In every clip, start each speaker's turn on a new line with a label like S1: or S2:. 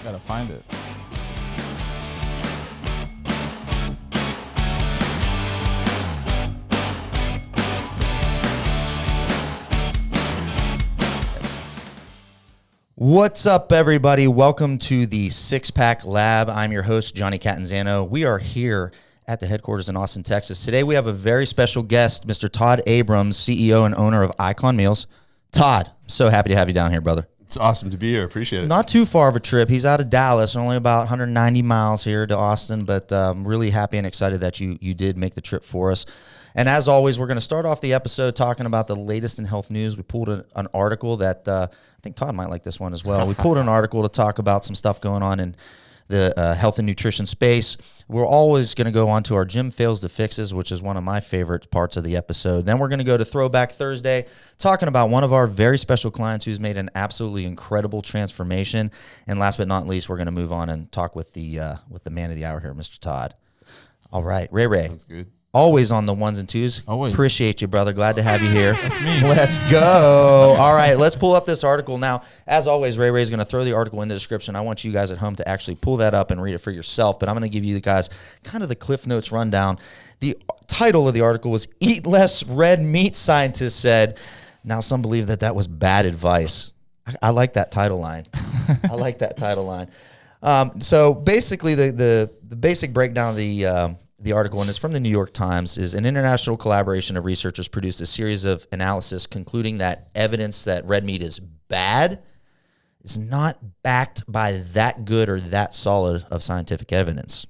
S1: Gotta find it.
S2: What's up, everybody? Welcome to the SixPack Lab. I'm your host, Jonny Catanzano. We are here at the headquarters in Austin, Texas. Today, we have a very special guest, Mr. Todd Abrams, CEO and owner of Icon Meals. Todd, I'm so happy to have you down here, brother.
S3: It's awesome to be here. Appreciate it.
S2: Not too far of a trip. He's out of Dallas, only about 190 miles here to Austin, but I'm really happy and excited that you did make the trip for us. And as always, we're going to start off the episode talking about the latest in health news. We pulled an article that I think Todd might like this one as well. We pulled an article to talk about some stuff going on in the health and nutrition space. We're always going to go on to our gym fails to fixes, which is one of my favorite parts of the episode. Then we're going to go to Throwback Thursday, talking about one of our very special clients who's made an absolutely incredible transformation. And last but not least, we're going to move on and talk with the man of the hour here, Mr. Todd. All right, Ray.
S3: That's good.
S2: Always on the ones and twos.
S1: Always.
S2: Appreciate you, brother. Glad to have you here.
S1: That's me.
S2: Let's go. All right, let's pull up this article. Now, as always, Ray is going to throw the article in the description. I want you guys at home to actually pull that up and read it for yourself, but I'm going to give you guys kind of the Cliff Notes rundown. The title of the article was Eat Less Red Meat, Scientists Said. Now, some believe that was bad advice. I like that title line. I like that title line. So basically, the basic breakdown of the article, and it's from the New York Times, is an international collaboration of researchers produced a series of analysis concluding that evidence that red meat is bad is not backed by that good or that solid of scientific evidence.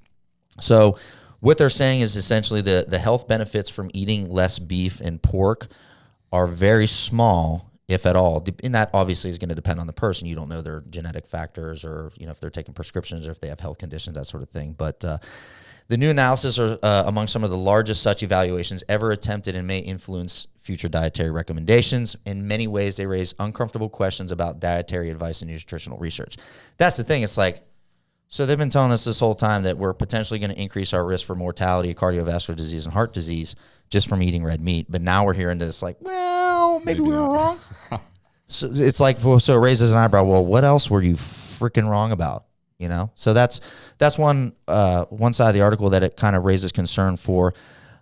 S2: So what they're saying is essentially the health benefits from eating less beef and pork are very small, if at all. And that obviously is going to depend on the person. You don't know their genetic factors or if they're taking prescriptions or if they have health conditions, that sort of thing. But the new analysis are among some of the largest such evaluations ever attempted and may influence future dietary recommendations. In many ways, they raise uncomfortable questions about dietary advice and nutritional research. That's the thing. It's like, so they've been telling us this whole time that we're potentially going to increase our risk for mortality, cardiovascular disease, and heart disease just from eating red meat. But now we're hearing this like, well, maybe we were wrong. So it's like, so it raises an eyebrow. Well, what else were you freaking wrong about? So that's one side of the article that it kind of raises concern for.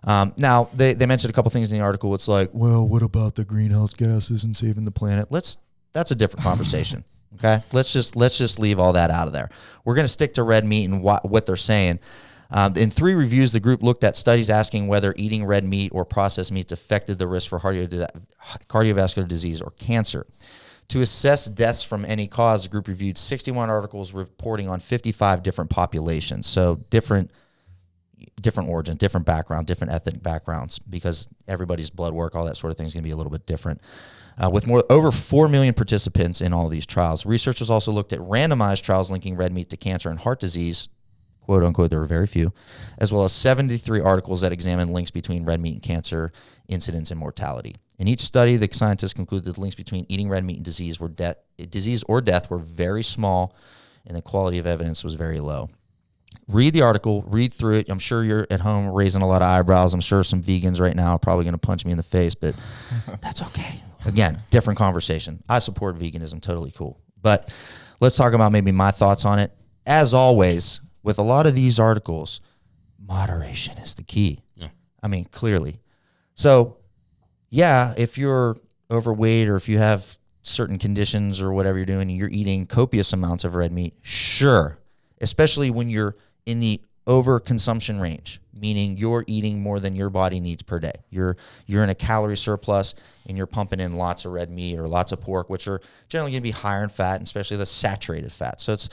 S2: Now they mentioned a couple things in the article. It's like, well, what about the greenhouse gases and saving the planet? That's a different conversation. Okay, let's just leave all that out of there. We're going to stick to red meat and what they're saying. In 3 reviews, the group looked at studies asking whether eating red meat or processed meats affected the risk for cardiovascular disease or cancer. To assess deaths from any cause, the group reviewed 61 articles reporting on 55 different populations. So different origins, different background, different ethnic backgrounds, because everybody's blood work, all that sort of thing is going to be a little bit different. With over 4 million participants in all these trials, researchers also looked at randomized trials linking red meat to cancer and heart disease, quote unquote, there were very few, as well as 73 articles that examined links between red meat and cancer incidence and mortality. In each study, the scientists concluded that the links between eating red meat and disease or death were very small, and the quality of evidence was very low. Read the article, read through it. I'm sure you're at home raising a lot of eyebrows. I'm sure some vegans right now are probably going to punch me in the face, but that's okay. Again, different conversation. I support veganism, totally cool. But let's talk about maybe my thoughts on it. As always, with a lot of these articles, moderation is the key.
S3: Yeah.
S2: I mean, clearly. So, yeah, if you're overweight or if you have certain conditions or whatever you're doing and you're eating copious amounts of red meat, sure, especially when you're in the overconsumption range, meaning you're eating more than your body needs per day. You're in a calorie surplus and you're pumping in lots of red meat or lots of pork, which are generally going to be higher in fat, and especially the saturated fat. So it's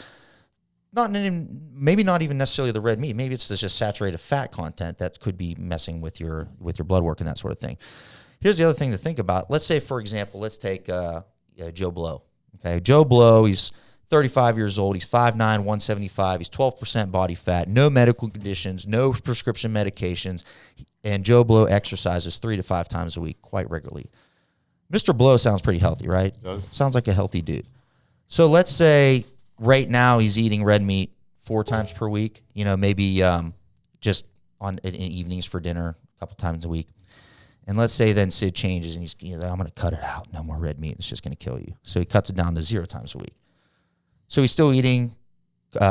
S2: maybe not even necessarily the red meat. Maybe it's just saturated fat content that could be messing with your blood work and that sort of thing. Here's the other thing to think about. Let's say, for example, let's take Joe Blow. Okay, Joe Blow, he's 35 years old. He's 5'9", 175. He's 12% body fat, no medical conditions, no prescription medications, and Joe Blow exercises 3 to 5 times a week quite regularly. Mr. Blow sounds pretty healthy, right?
S3: It does.
S2: Sounds like a healthy dude. So let's say right now he's eating red meat 4 times per week, maybe just in evenings for dinner a couple times a week. And let's say then Sid changes and he's, I'm going to cut it out. No more red meat. It's just going to kill you. So he cuts it down to 0 times a week. So he's still eating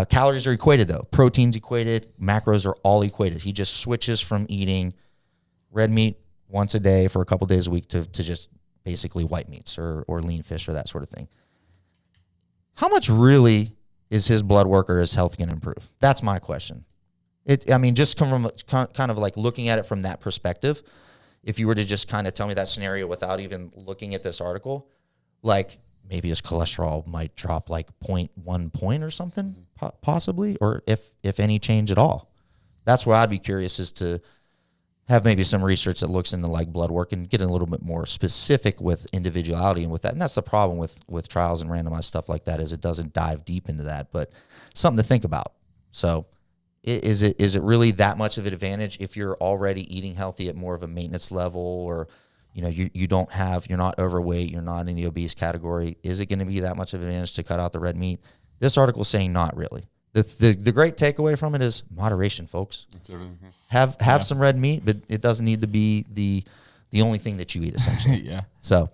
S2: Calories are equated though. Proteins equated. Macros are all equated. He just switches from eating red meat once a day for a couple days a week to just basically white meats or lean fish or that sort of thing. How much really is his blood work or his health going to improve? That's my question. Just come from kind of like looking at it from that perspective. If you were to just kind of tell me that scenario without even looking at this article, like maybe his cholesterol might drop like 0.1 point or something, possibly, or if any change at all. That's where I'd be curious, is to have maybe some research that looks into like blood work and get a little bit more specific with individuality and with that. And that's the problem with trials and randomized stuff like that, is it doesn't dive deep into that, but something to think about. So is it really that much of an advantage if you're already eating healthy at more of a maintenance level, or you're not overweight, you're not in the obese category? Is it going to be that much of an advantage to cut out the red meat? This article is saying not really. The great takeaway from it is moderation, folks. That's everything. Have some red meat, but it doesn't need to be the only thing that you eat, essentially.
S1: Yeah.
S2: So,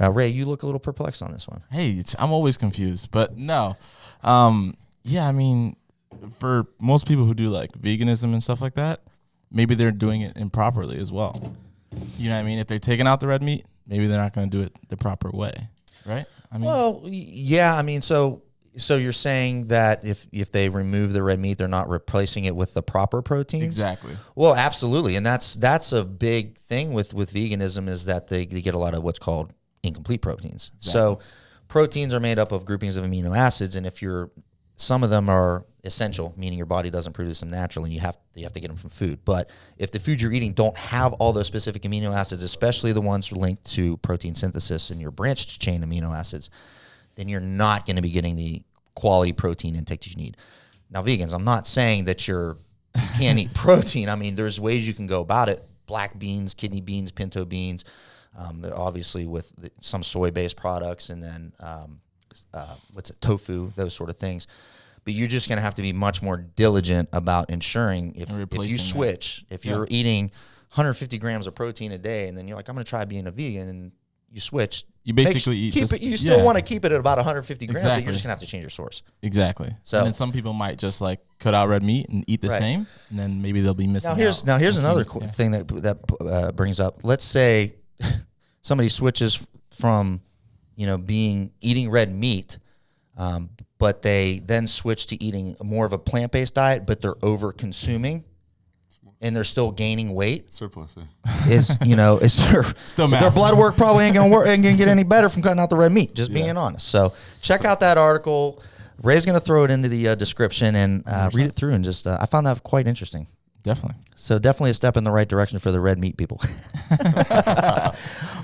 S2: Ray, you look a little perplexed on this one.
S1: Hey, I'm always confused, but no. For most people who do like veganism and stuff like that, maybe they're doing it improperly as well. You know what I mean? If they're taking out the red meat, maybe they're not going to do it the proper way, right?
S2: So you're saying that if they remove the red meat, they're not replacing it with the proper proteins?
S1: Exactly.
S2: Well, absolutely. And that's a big thing with veganism, is that they get a lot of what's called incomplete proteins. Exactly. So proteins are made up of groupings of amino acids, and some of them are essential, meaning your body doesn't produce them naturally, and you have to get them from food. But if the foods you're eating don't have all those specific amino acids, especially the ones linked to protein synthesis and your branched chain amino acids, then you're not going to be getting the quality protein intake that you need. Now, vegans, I'm not saying that you can't eat protein. I mean, there's ways you can go about it. Black beans, kidney beans, pinto beans, obviously with some soy-based products, and then tofu, those sort of things. But you're just going to have to be much more diligent about ensuring if you switch, if you're eating 150 grams of protein a day, and then you're like, I'm going to try being a vegan, and you switch.
S1: You basically
S2: you still want to keep it at about 150 grams, but you're just going to have to change your source.
S1: Exactly. So, and then some people might just like cut out red meat and eat the same, and then maybe they'll be missing out.
S2: Now here's another thing that brings up. Let's say somebody switches from eating red meat, but they then switch to eating more of a plant-based diet, but they're over-consuming, and they're still gaining weight.
S3: Surplus,
S2: is their blood work probably ain't gonna get any better from cutting out the red meat. Just being honest. So check out that article. Ray's gonna throw it into the description and read it through, and just I found that quite interesting.
S1: Definitely.
S2: So definitely a step in the right direction for the red meat people.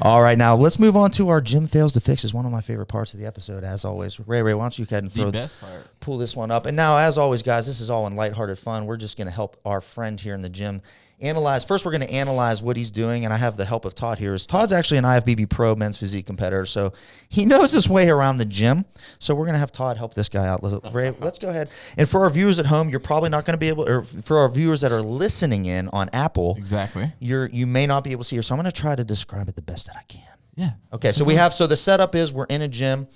S2: All right, now let's move on to our gym fails to fix. Is one of my favorite parts of the episode, as always. Ray, why don't you go ahead and pull this one up? And now, as always, guys, this is all in lighthearted fun. We're just going to help our friend here in the gym analyze. First, we're going to analyze what he's doing, and I have the help of Todd here. Todd's actually an IFBB pro men's physique competitor, so he knows his way around the gym. So we're going to have Todd help this guy out. Ray, let's go ahead. And for our viewers at home, you're probably not going to be able, or for our viewers that are listening in on Apple,
S1: exactly,
S2: you may not be able to see here. So I'm going to try to describe it the best that I can.
S1: Yeah.
S2: Okay, so the setup is we're in a gym.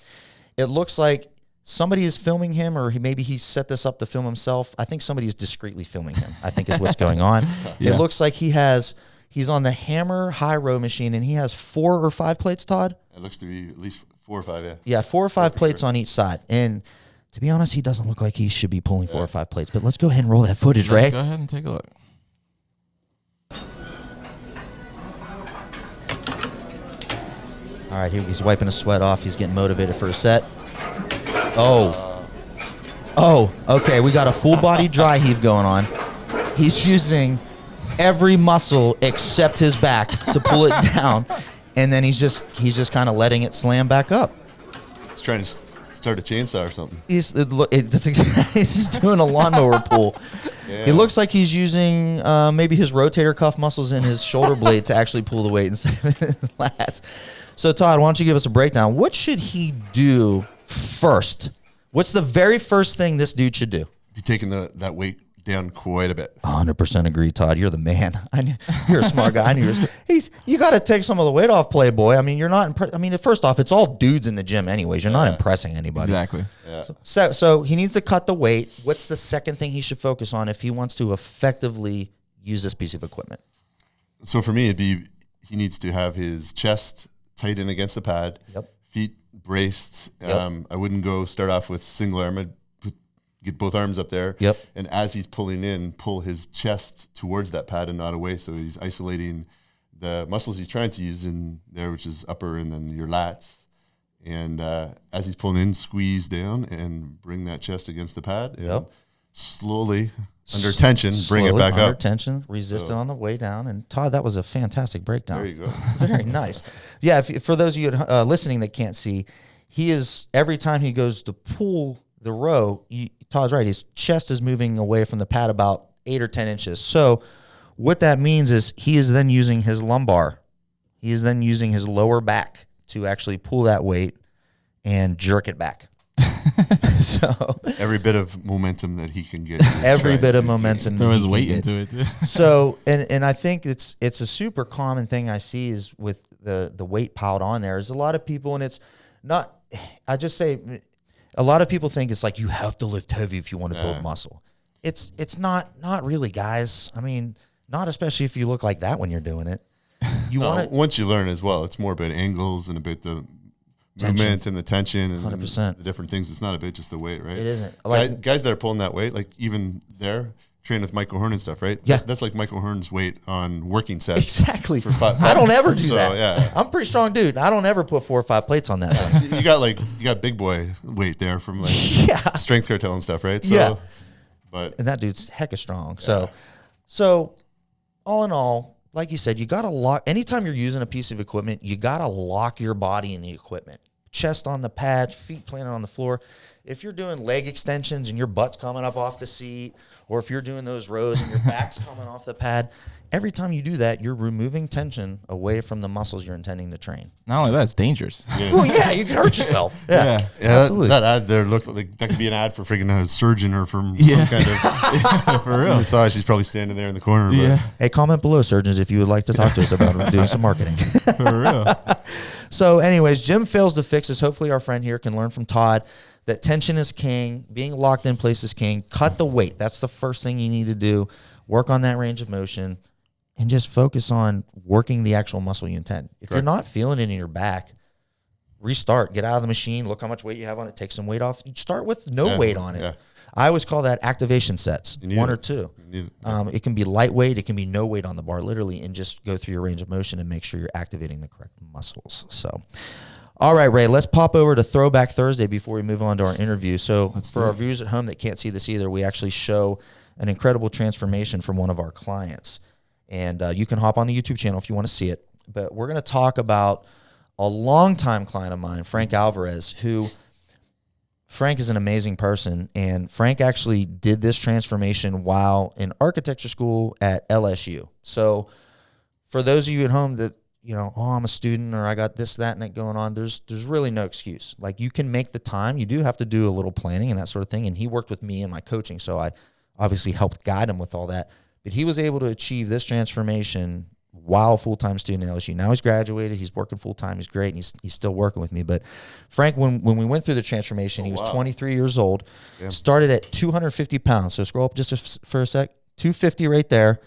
S2: It looks like somebody is filming him, or maybe he set this up to film himself. I think somebody is discreetly filming him, I think is what's going on. Yeah. It looks like he's on the hammer high row machine, and he has 4 or 5 plates, Todd?
S3: It looks to be at least 4 or 5, yeah.
S2: Yeah, 4 or 5 plates on each side. And to be honest, he doesn't look like he should be pulling 4 or 5 plates. But let's go ahead and roll that footage, Ray.
S1: Let's go ahead and take a look.
S2: All right, he's wiping his sweat off. He's getting motivated for a set. Oh, okay. We got a full body dry heave going on. He's using every muscle except his back to pull it down, and then he's just kind of letting it slam back up.
S3: He's trying to start a chainsaw or something.
S2: He's doing a lawnmower pull. Yeah. It looks like he's using maybe his rotator cuff muscles in his shoulder blade to actually pull the weight instead of his lats. So, Todd, why don't you give us a breakdown? What should he do first? What's the very first thing this dude should do?
S3: Be taking that weight down quite a bit.
S2: 100% agree, Todd. You're the man. You're a smart guy. I knew you got to take some of the weight off, Playboy. I mean, you're not. First off, it's all dudes in the gym, anyways. You're not impressing anybody.
S1: Exactly.
S3: Yeah.
S2: So he needs to cut the weight. What's the second thing he should focus on if he wants to effectively use this piece of equipment?
S3: So for me, he needs to have his chest tight in against the pad.
S2: Yep.
S3: Feet braced.
S2: Yep.
S3: I wouldn't go start off with single arm. I'd get both arms up there.
S2: Yep.
S3: And as he's pulling in, pull his chest towards that pad and not away. So he's isolating the muscles he's trying to use in there, which is upper and then your lats. And as he's pulling in, squeeze down and bring that chest against the pad. And slowly, under tension, bring it back
S2: under
S3: up.
S2: tension, resist it on the way down. And Todd, that was a fantastic breakdown.
S3: There you go.
S2: Very nice. Yeah, for those of you listening that can't see, he is, every time he goes to pull the row, Todd's right, his chest is moving away from the pad about 8 or 10 inches. So what that means is he is then using his lumbar. He is then using his lower back to actually pull that weight and jerk it back. So
S3: every bit of momentum that he can get.
S2: Every bit of momentum.
S1: Throw his weight into it. Too.
S2: So, and I think it's a super common thing I see is with the weight piled on there is a lot of people, and it's not, I just say, a lot of people think it's like you have to lift heavy if you want to build muscle. It's not really, guys. I mean, not especially if you look like that when you're doing it. You want to,
S3: once you learn as well, it's more about angles and about the movement and the tension and
S2: 100%.
S3: the different things. It's not about just the weight, right?
S2: It isn't. Like,
S3: guys that are pulling that weight, like even there, train with Michael Hearn and stuff, right?
S2: Yeah.
S3: That's like Michael Hearn's weight on working sets.
S2: Exactly.
S3: For five,
S2: I don't ever do
S3: so,
S2: that.
S3: Yeah.
S2: I'm a pretty strong dude. I don't ever put 4 or 5 plates on that thing.
S3: You got big boy weight there from like strength cartel and stuff, right? So,
S2: Yeah.
S3: But
S2: And that dude's hecka strong. So all in all, like you said, you got to lock. Anytime you're using a piece of equipment, you got to lock your body in the equipment. Chest on the pad, feet planted on the floor. If you're doing leg extensions and your butt's coming up off the seat, or if you're doing those rows and your back's coming off the pad, every time you do that, you're removing tension away from the muscles you're intending to train.
S1: Not only that, it's dangerous.
S3: yeah.
S2: Well, yeah, you can hurt yourself. Yeah, absolutely.
S3: That ad there looked like that could be an ad for freaking a surgeon or from some kind of
S1: For real.
S3: massage. She's probably standing there in the corner. But
S1: Yeah,
S2: Hey, comment below, surgeons, if you would like to talk to us about doing some marketing.
S1: for real.
S2: So anyways, Jim fails to fix this. Hopefully our friend here can learn from Todd that tension is king, being locked in place is king. Cut the weight. That's the first thing you need to do. Work on that range of motion and just focus on working the actual muscle you intend. If you're not feeling it in your back, restart. Get out of the machine. Look how much weight you have on it. Take some weight off. You start with no weight on it.
S3: Yeah.
S2: I always call that activation sets, 1 or 2. It can be lightweight. It can be no weight on the bar, literally, and just go through your range of motion and make sure you're activating the correct muscles. So, all right, Ray, let's pop over to Throwback Thursday before we move on to our interview. So for our viewers at home that can't see this either, we actually show an incredible transformation from one of our clients. And you can hop on the YouTube channel if you want to see it. But we're going to talk about a longtime client of mine, Frank Alvarez, who Frank is an amazing person. And Frank actually did this transformation while in architecture school at LSU. So for those of you at home that, I'm a student or I got this, that, and that going on, there's really no excuse. Like, you can make the time. You do have to do a little planning and that sort of thing. And he worked with me in my coaching, so I obviously helped guide him with all that. But he was able to achieve this transformation while a full-time student at LSU. Now he's graduated. He's working full-time. He's great, and he's still working with me. But Frank, when we went through the transformation, he was 23 years old, started at 250 pounds. So scroll up just for a sec. 250 right there.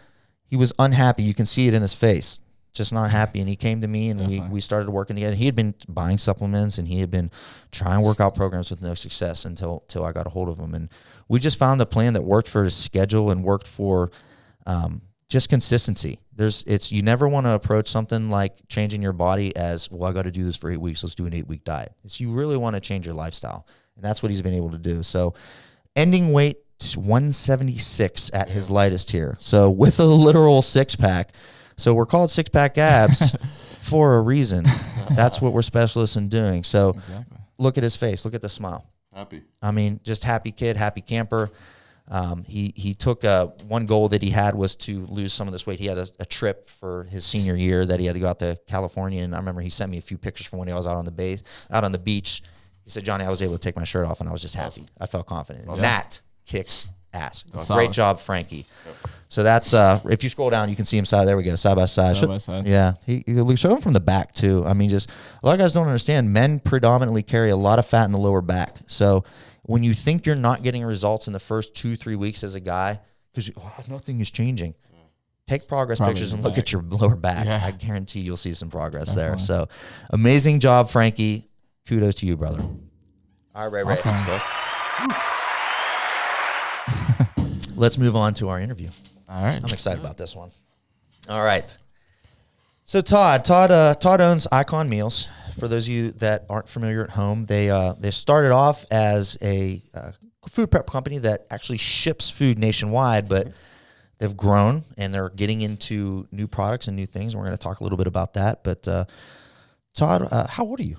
S2: He was unhappy. You can see it in his face. Just not happy. And he came to me, and we started working together. He had been buying supplements, and he had been trying workout programs with no success until I got a hold of him. And we just found a plan that worked for his schedule and worked for just consistency. You never want to approach something like changing your body as, well, I got to do this for 8 weeks. Let's do an 8-week diet. You really want to change your lifestyle. And that's what he's been able to do. So ending weight 176 at his lightest here. So with a literal 6-pack. So we're called SixPack Abs for a reason. That's what we're specialists in doing. So Look at his face. Look at the smile.
S3: Happy.
S2: I mean, just happy kid, happy camper. He took one goal that he had was to lose some of this weight. He had a trip for his senior year that he had to go out to California, and I remember he sent me a few pictures from when he was out on the beach. He said, "Johnny, I was able to take my shirt off, and I was just happy. I felt confident." Awesome. That kicks ass.
S1: Solid.
S2: Great job, Frankie. So that's if you scroll down, you can see him side. There we go, side by side.
S1: Side by side.
S2: Yeah, he show him from the back too. I mean, just a lot of guys don't understand. Men predominantly carry a lot of fat in the lower back. So when you think you're not getting results in the first 2-3 weeks as a guy, because nothing is changing. Take progress pictures and look at your lower back.
S1: Yeah.
S2: I guarantee you'll see some progress there. So amazing job, Frankie. Kudos to you, brother. All right, Ray.
S1: Awesome.
S2: Let's move on to our interview.
S1: All right.
S2: I'm excited about this one. All right. So Todd owns Icon Meals. For those of you that aren't familiar at home, they started off as a food prep company that actually ships food nationwide, but they've grown and they're getting into new products and new things. We're going to talk a little bit about that. But Todd, how old are you?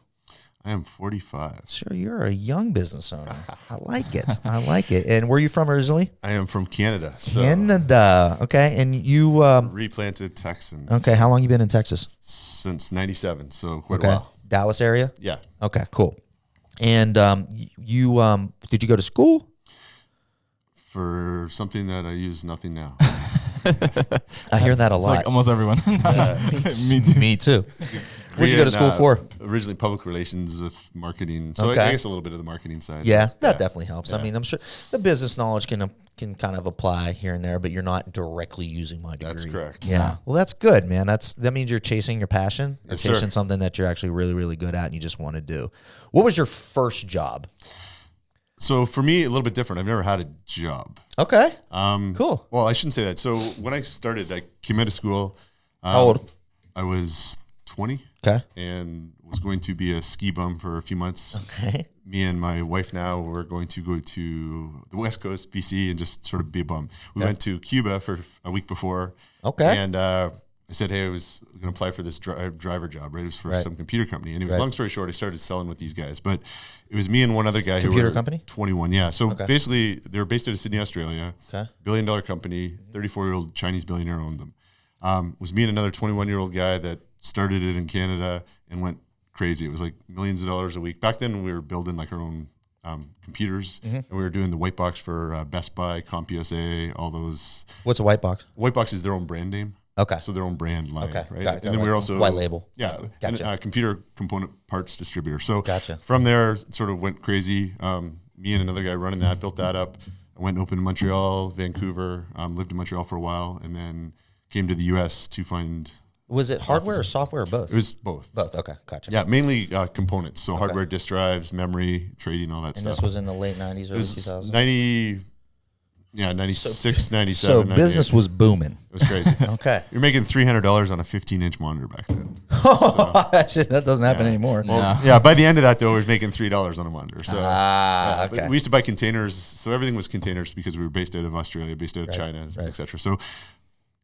S3: I am 45.
S2: Sure, you're a young business owner. I like it. I like it. And where are you from originally?
S3: I am from Canada. So
S2: Canada. Okay. And you
S3: replanted Texan.
S2: okay, how long you been in Texas?
S3: Since 97, so quite a while.
S2: Dallas area?
S3: Yeah.
S2: Okay, cool. And you did you go to school?
S3: For something that I use nothing now.
S2: I hear that a
S1: It's
S2: lot.
S1: like almost everyone.
S2: Me too. Me too. What'd you go to school for?
S3: Originally public relations with marketing. So
S2: Okay.
S3: I guess a little bit of the marketing side.
S2: Yeah, that definitely helps.
S3: Yeah.
S2: I mean, I'm sure the business knowledge can kind of apply here and there, but you're not directly using my degree.
S3: That's correct.
S2: Yeah. Well, that's good, man. That means you're chasing your passion. You're
S3: Yes,
S2: chasing
S3: sir.
S2: something that you're actually really, really good at and you just want to do. What was your first job?
S3: So for me, a little bit different. I've never had a job.
S2: Okay.
S3: Um,
S2: Cool.
S3: Well, I shouldn't say that. So when I started, I came out of school.
S2: How old?
S3: I was 20.
S2: Okay.
S3: And was going to be a ski bum for a few months.
S2: Okay.
S3: Me and my wife now were going to go to the West Coast, BC, and just sort of be a bum. We went to Cuba for a week before.
S2: Okay.
S3: And I said, hey, I was going to apply for this driver job, right? It was for some computer company. Anyways, long story short, I started selling with these guys. But it was me and one other guy
S2: Computer
S3: who were
S2: company?
S3: 21, yeah. So basically, they were based out of Sydney, Australia.
S2: Okay.
S3: Billion-dollar company, 34-year-old Chinese billionaire owned them. It was me and another 21-year-old guy that started it in Canada and went crazy. It was like millions of dollars a week. Back then, we were building like our own computers, and we were doing the white box for Best Buy, CompUSA, all those.
S2: What's a white box?
S3: White box is their own brand name.
S2: Okay.
S3: So their own brand line,
S2: Okay.
S3: right?
S2: Got it.
S3: And then we were also
S2: white label.
S3: Yeah,
S2: Gotcha.
S3: and computer component parts distributor. So
S2: Gotcha.
S3: from there, sort of went crazy. Me and another guy running that, built that up. I went and opened in Montreal, Vancouver, lived in Montreal for a while, and then came to the U.S. to find.
S2: Was it hardware or software or both?
S3: It was both.
S2: Both. Okay. Gotcha.
S3: Yeah, mainly components. So hardware, disk drives, memory, trading, all that
S2: And
S3: stuff.
S2: this was in the late 90s,
S3: It
S2: early
S3: was
S2: 2000s?
S3: 96, 97,
S2: So
S3: 98.
S2: business was booming.
S3: It was crazy.
S2: Okay.
S3: You're making $300 on a 15-inch monitor back then.
S2: That doesn't happen anymore.
S3: Well, yeah, by the end of that, though, we were making $3 on a monitor. So
S2: okay.
S3: but we used to buy containers. So everything was containers because we were based out of Australia, based out of China, et cetera. So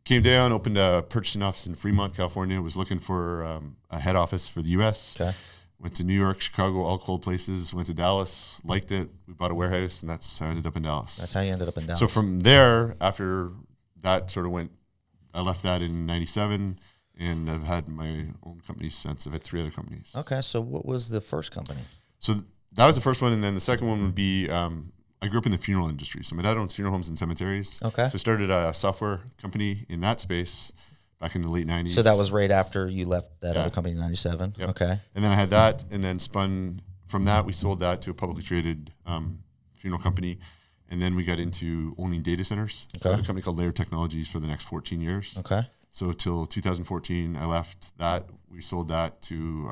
S3: came down, opened a purchasing office in Fremont, California, was looking for a head office for the U.S.
S2: Okay.
S3: Went to New York, Chicago, all cold places. Went to Dallas, liked it. We bought a warehouse, and that's how I ended up in Dallas.
S2: That's how you ended up in Dallas.
S3: So from there, after that sort of went, I left that in 97, and I've had my own companies since. I've had 3 other companies.
S2: Okay. So what was the first company?
S3: So that was the first one, and then the second one would be I grew up in the funeral industry. So my dad owns funeral homes and cemeteries.
S2: Okay.
S3: So I started a software company in that space back in the late 90s.
S2: So that was right after you left that other company in 97?
S3: Yep.
S2: Okay.
S3: And then I had that, and then spun from that. We sold that to a publicly traded funeral company, and then we got into owning data centers. So I had a company called Layer Technologies for the next 14 years.
S2: Okay.
S3: So till 2014, I left that. We sold that to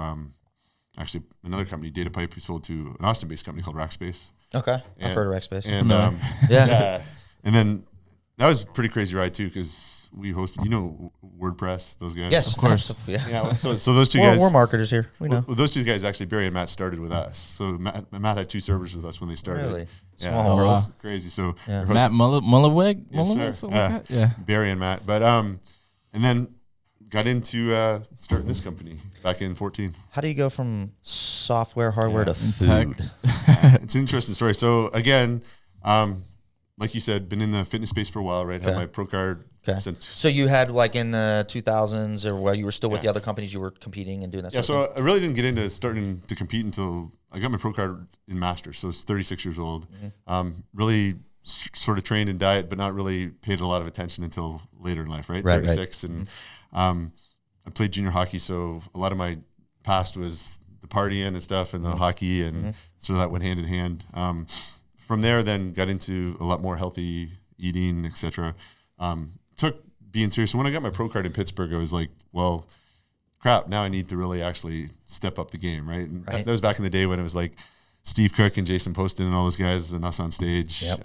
S3: actually another company, Data Pipe. We sold to an Austin-based company called Rackspace.
S2: Okay. I've heard of Rackspace.
S3: And
S2: Yeah.
S3: and then that was a pretty crazy ride too, because we hosted, WordPress, those guys.
S2: Yes,
S1: Of course.
S2: Yeah.
S3: Yeah. So those two guys.
S2: We're marketers here. We know.
S3: Well, those two guys, actually, Barry and Matt, started with us. So Matt had 2 servers with us when they started.
S2: Really?
S3: Yeah,
S2: Small
S3: that
S2: world.
S3: was crazy. So they're
S1: Matt Mulloweg?
S3: Yes,
S1: Mulloweg?
S3: sir.
S1: Something like that? Yeah.
S3: Barry and Matt, but and then got into starting this company back in 14.
S2: How do you go from software, hardware to
S1: Tech.
S2: food?
S3: It's an interesting story. So again, like you said, been in the fitness space for a while, right? Had my pro card.
S2: Okay. So you had like in the 2000s or while you were still with the other companies, you were competing and doing that
S3: Yeah,
S2: sort of
S3: so I really didn't get into starting to compete until I got my pro card in Masters. So I was 36 years old. Really sort of trained in diet, but not really paid a lot of attention until later in life, right?
S2: Right,
S3: 36. And I played junior hockey, so a lot of my past was the partying and stuff and the hockey, and so that went hand in hand. From there, then got into a lot more healthy eating, etc. Took being serious. So when I got my pro card in Pittsburgh, I was like, well, crap, now I need to really actually step up the game, right? And that was back in the day when it was like Steve Cook and Jason Poston and all those guys and us on stage.
S2: Yep.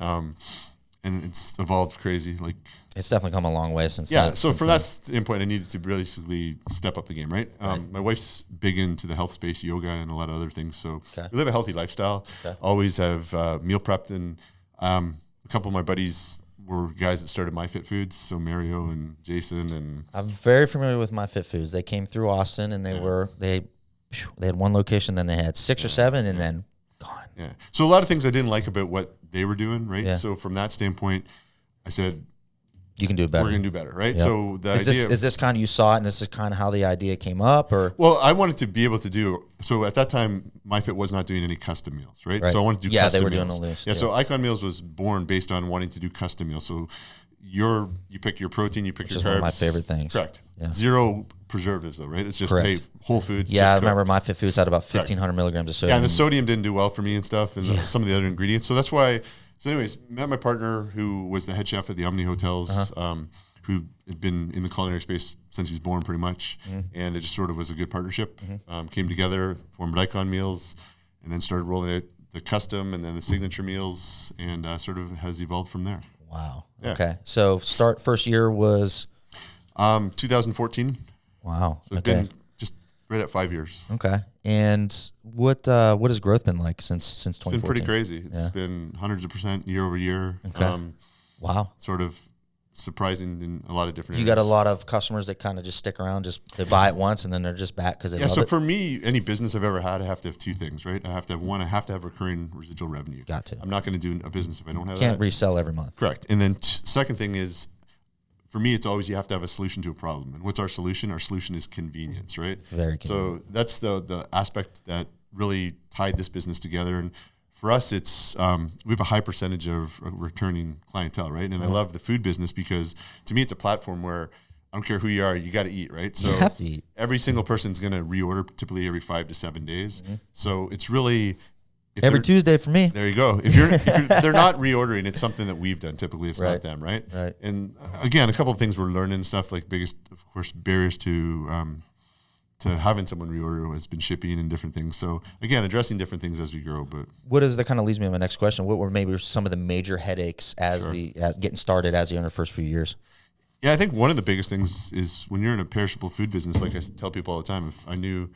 S3: And it's evolved crazy. Like,
S2: it's definitely come a long way since.
S3: Yeah. So from that standpoint, I needed to basically step up the game, right? My wife's big into the health space, yoga, and a lot of other things. So we live a healthy lifestyle. Always have meal prepped, and a couple of my buddies were guys that started MyFit Foods. So Mario and Jason, and
S2: I'm very familiar with MyFit Foods. They came through Austin, and they had one location, then they had 6 or 7, and then gone.
S3: Yeah. So a lot of things I didn't like about what they were doing, right?
S2: Yeah.
S3: So from that standpoint, I said,
S2: you can do it better.
S3: We're going to do better, right?
S2: Yep.
S3: So the idea
S2: is this kind of, you saw it, and this is kind of how the idea came up, or?
S3: Well, I wanted to be able to do, so at that time, MyFit was not doing any custom meals, right? So I wanted to do custom meals. Yeah, they were doing a list. Yeah, so Icon Meals was born based on wanting to do custom meals. So you pick your protein, you pick your carbs.
S2: One of my favorite things.
S3: Correct. Yeah. Zero preservatives though, right? It's just whole foods.
S2: Yeah, I remember MyFit Foods had about 1,500 milligrams of sodium.
S3: Yeah, and the sodium didn't do well for me and stuff, and some of the other ingredients. So that's why. So, anyways, met my partner who was the head chef at the Omni Hotels, who had been in the culinary space since he was born, pretty much, and it just sort of was a good partnership. Came together, formed Icon Meals, and then started rolling out the custom and then the signature meals, and sort of has evolved from there.
S2: Wow. Yeah. Okay. So first year was
S3: 2014.
S2: Wow.
S3: So it's been just right at 5 years.
S2: Okay. And what has growth been like since 2014?
S3: It's been pretty crazy. It's been hundreds of % year over year.
S2: Okay. Wow.
S3: Sort of surprising in a lot of different
S2: areas. You got a lot of customers that kind of just stick around, they buy it once and then they're just back because they love it.
S3: So for me, any business I've ever had, I have to have two things, right? I have to have one, I have to have recurring residual revenue.
S2: Got to.
S3: I'm not going to do a business if I don't have
S2: Can't resell every month.
S3: Correct. And then second thing is, for me, it's always you have to have a solution to a problem. And what's our solution? Our solution is convenience, right?
S2: Very convenient.
S3: So that's the aspect that really tied this business together. And for us, it's we have a high percentage of returning clientele, right? And I love the food business because to me, it's a platform where I don't care who you are, you got to eat, right? So
S2: you have to eat.
S3: Every single person's going to reorder typically every 5 to 7 days. So it's really
S2: every Tuesday for me.
S3: There you go. If they're not reordering, it's something that we've done. Typically, it's not them, right?
S2: Right.
S3: And again, a couple of things we're learning and stuff. Like biggest, of course, barriers to having someone reorder has been shipping and different things. So again, addressing different things as we grow. But
S2: that kind of leads me to my next question. What were maybe some of the major headaches as getting started as the first few years?
S3: Yeah, I think one of the biggest things is when you're in a perishable food business. Like I tell people all the time, if I knew